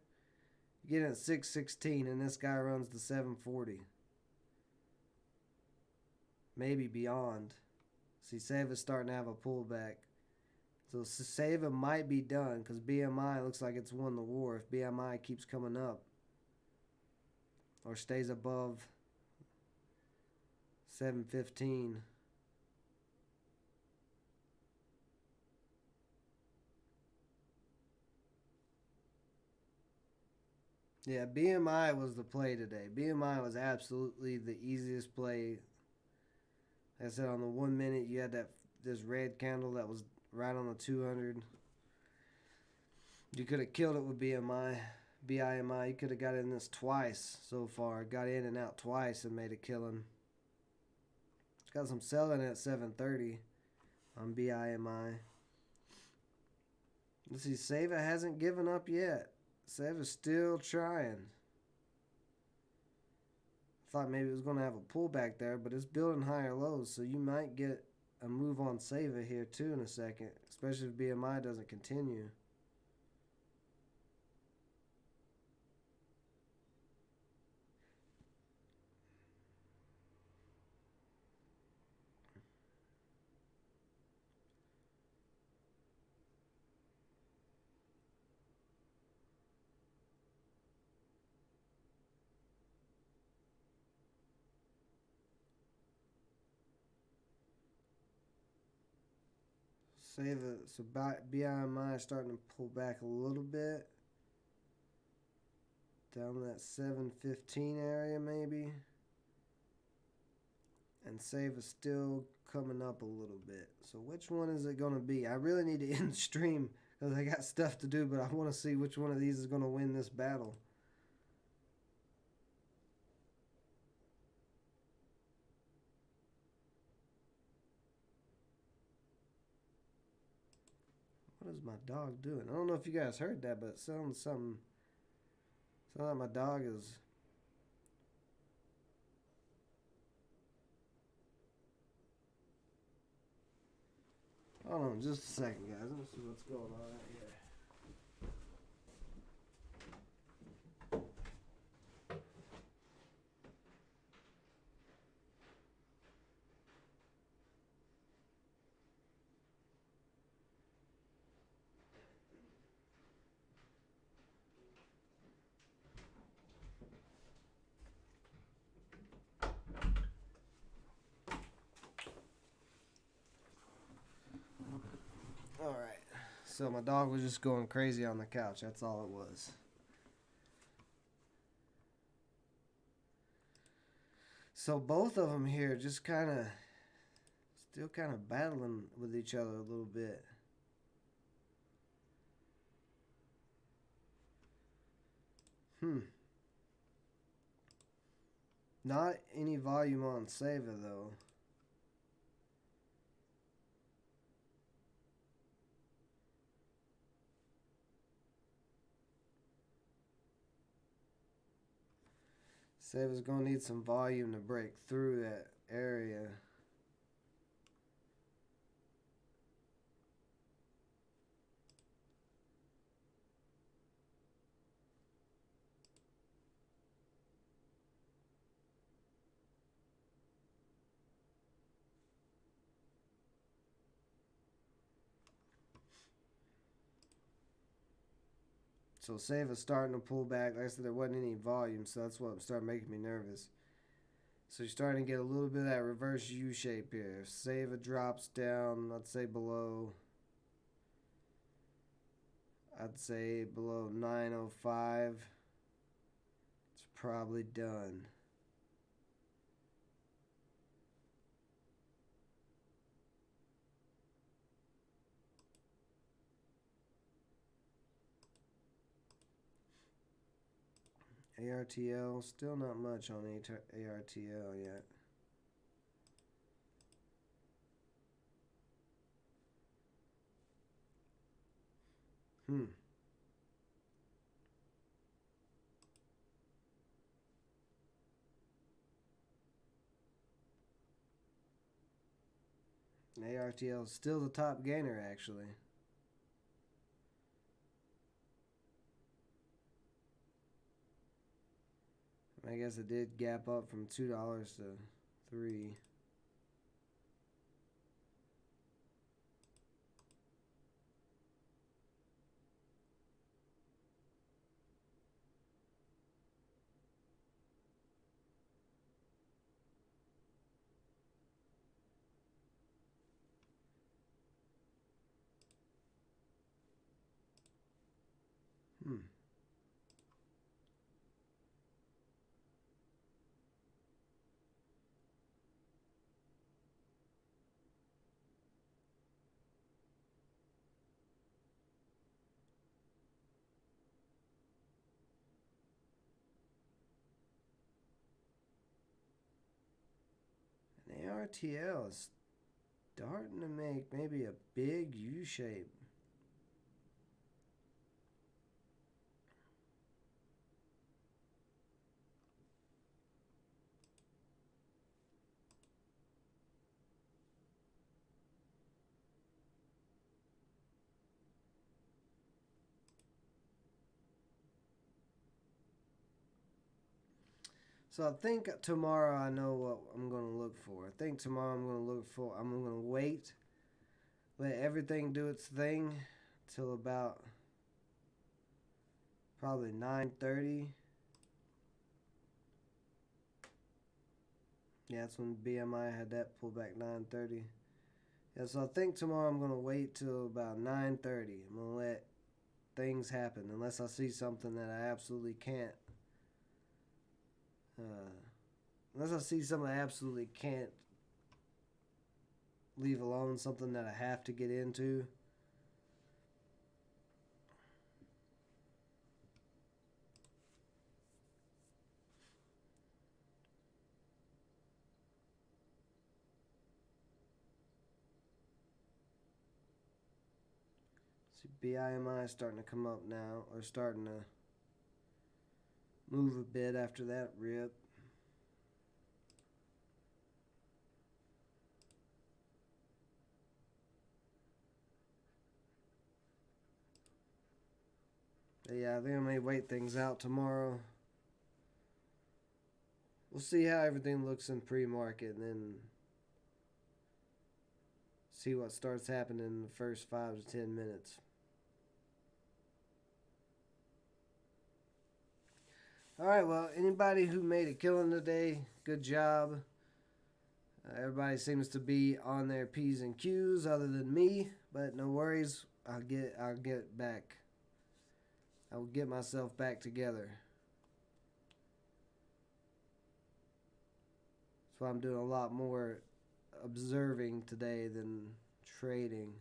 You get it at 616, and this guy runs to 740. Maybe beyond. See, Seva starting to have a pullback. So Seva might be done because BMI looks like it's won the war if BMI keeps coming up or stays above 715. Yeah, BMI was the play today. BMI was absolutely the easiest play. Like I said, on the 1 minute, you had this red candle that was right on the 200. You could have killed it with BMI. BIMI, you could have got in this twice so far. Got in and out twice and made a killing. It's got some selling at 730 on BIMI. Let's see, Seva hasn't given up yet. Seva's still trying. Thought maybe it was going to have a pullback there, but it's building higher lows, so you might get a move on Seva here too in a second, especially if BMI doesn't continue. Seva, so BIMI is starting to pull back a little bit. Down to that 715 area maybe. And Seva still coming up a little bit. So which one is it going to be? I really need to end the stream because I got stuff to do, but I want to see which one of these is going to win this battle. What is my dog doing? I don't know if you guys heard that, but it sounds something. Sounds like my dog is. Hold on just a second, guys. Let me see what's going on right here. Alright. So my dog was just going crazy on the couch. That's all it was. So both of them here just still kind of battling with each other a little bit. Not any volume on Seva though. Seva's gonna need some volume to break through that area. So Seva's starting to pull back. Like I said, there wasn't any volume, so that's what started making me nervous. So you're starting to get a little bit of that reverse U shape here. If Seva drops down, let's say below, I'd say below 905, it's probably done. ARTL, still not much on ARTL yet. ARTL is still the top gainer, actually. I guess it did gap up from $2 to $3. And ARTL is starting to make maybe a big U shape. So I think tomorrow I know what I'm going to look for. I think tomorrow I'm going to wait, let everything do its thing till about probably 9:30. Yeah, that's when BMI had that pullback, 9:30. Yeah, so I think tomorrow I'm going to wait till about 9:30. I'm going to let things happen unless I see something that I absolutely can't. Unless I see something I absolutely can't leave alone, something that I have to get into. See, BIMI is starting to come up now, or starting to move a bit after that rip. But yeah, I think I may wait things out tomorrow. We'll see how everything looks in pre-market and then see what starts happening in the first 5 to 10 minutes. Alright, well, anybody who made a killing today, good job. Everybody seems to be on their P's and Q's other than me, but no worries. I'll get back. I will get myself back together. So I'm doing a lot more observing today than trading,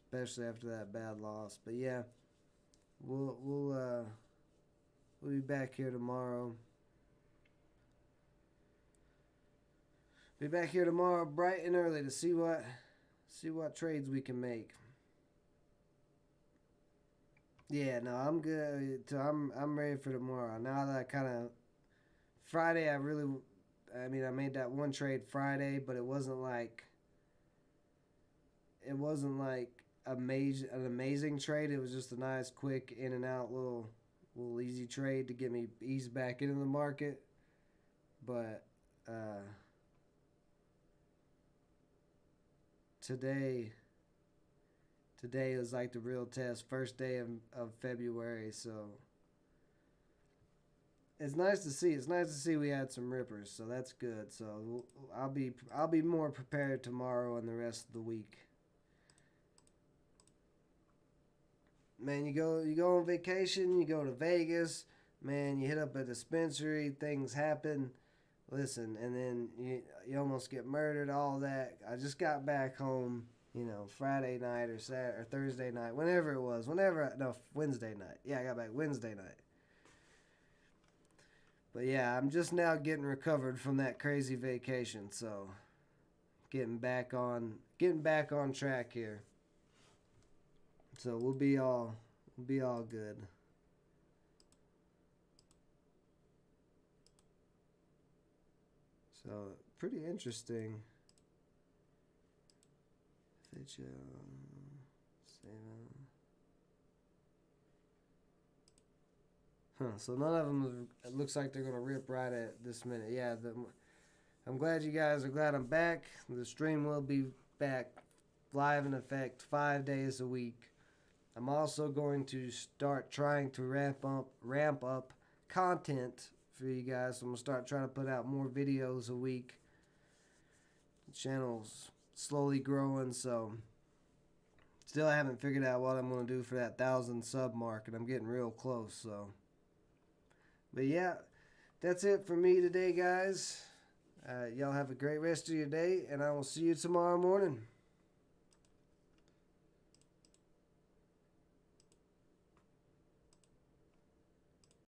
especially after that bad loss. But yeah, we'll be back here tomorrow. Be back here tomorrow bright and early to see what trades we can make. Yeah, no, I'm good. I'm ready for tomorrow. Now that I kind of Friday, I made that one trade Friday, but it wasn't like an amazing trade. It was just a nice, quick in and out little easy trade to get me eased back into the market. But today was like the real test, first day of February, so it's nice to see. It's nice to see we had some rippers, so that's good. So I'll be more prepared tomorrow and the rest of the week. Man, you go on vacation, you go to Vegas, man, you hit up a dispensary, things happen. Listen, and then you almost get murdered, all that. I just got back home, Friday night or Saturday or Thursday night, whenever it was. Wednesday night. Yeah, I got back Wednesday night. But yeah, I'm just now getting recovered from that crazy vacation, so getting back on track here. So we'll be all good. So pretty interesting. Save. Huh. So none of them. It looks like they're gonna rip right at this minute. Yeah. I'm glad you guys are glad I'm back. The stream will be back live in effect 5 days a week. I'm also going to start trying to ramp up content for you guys. So I'm gonna start trying to put out more videos a week. The channel's slowly growing, so still haven't figured out what I'm gonna do for that 1,000 sub mark, and I'm getting real close. So, but yeah, that's it for me today, guys. Y'all have a great rest of your day, and I will see you tomorrow morning.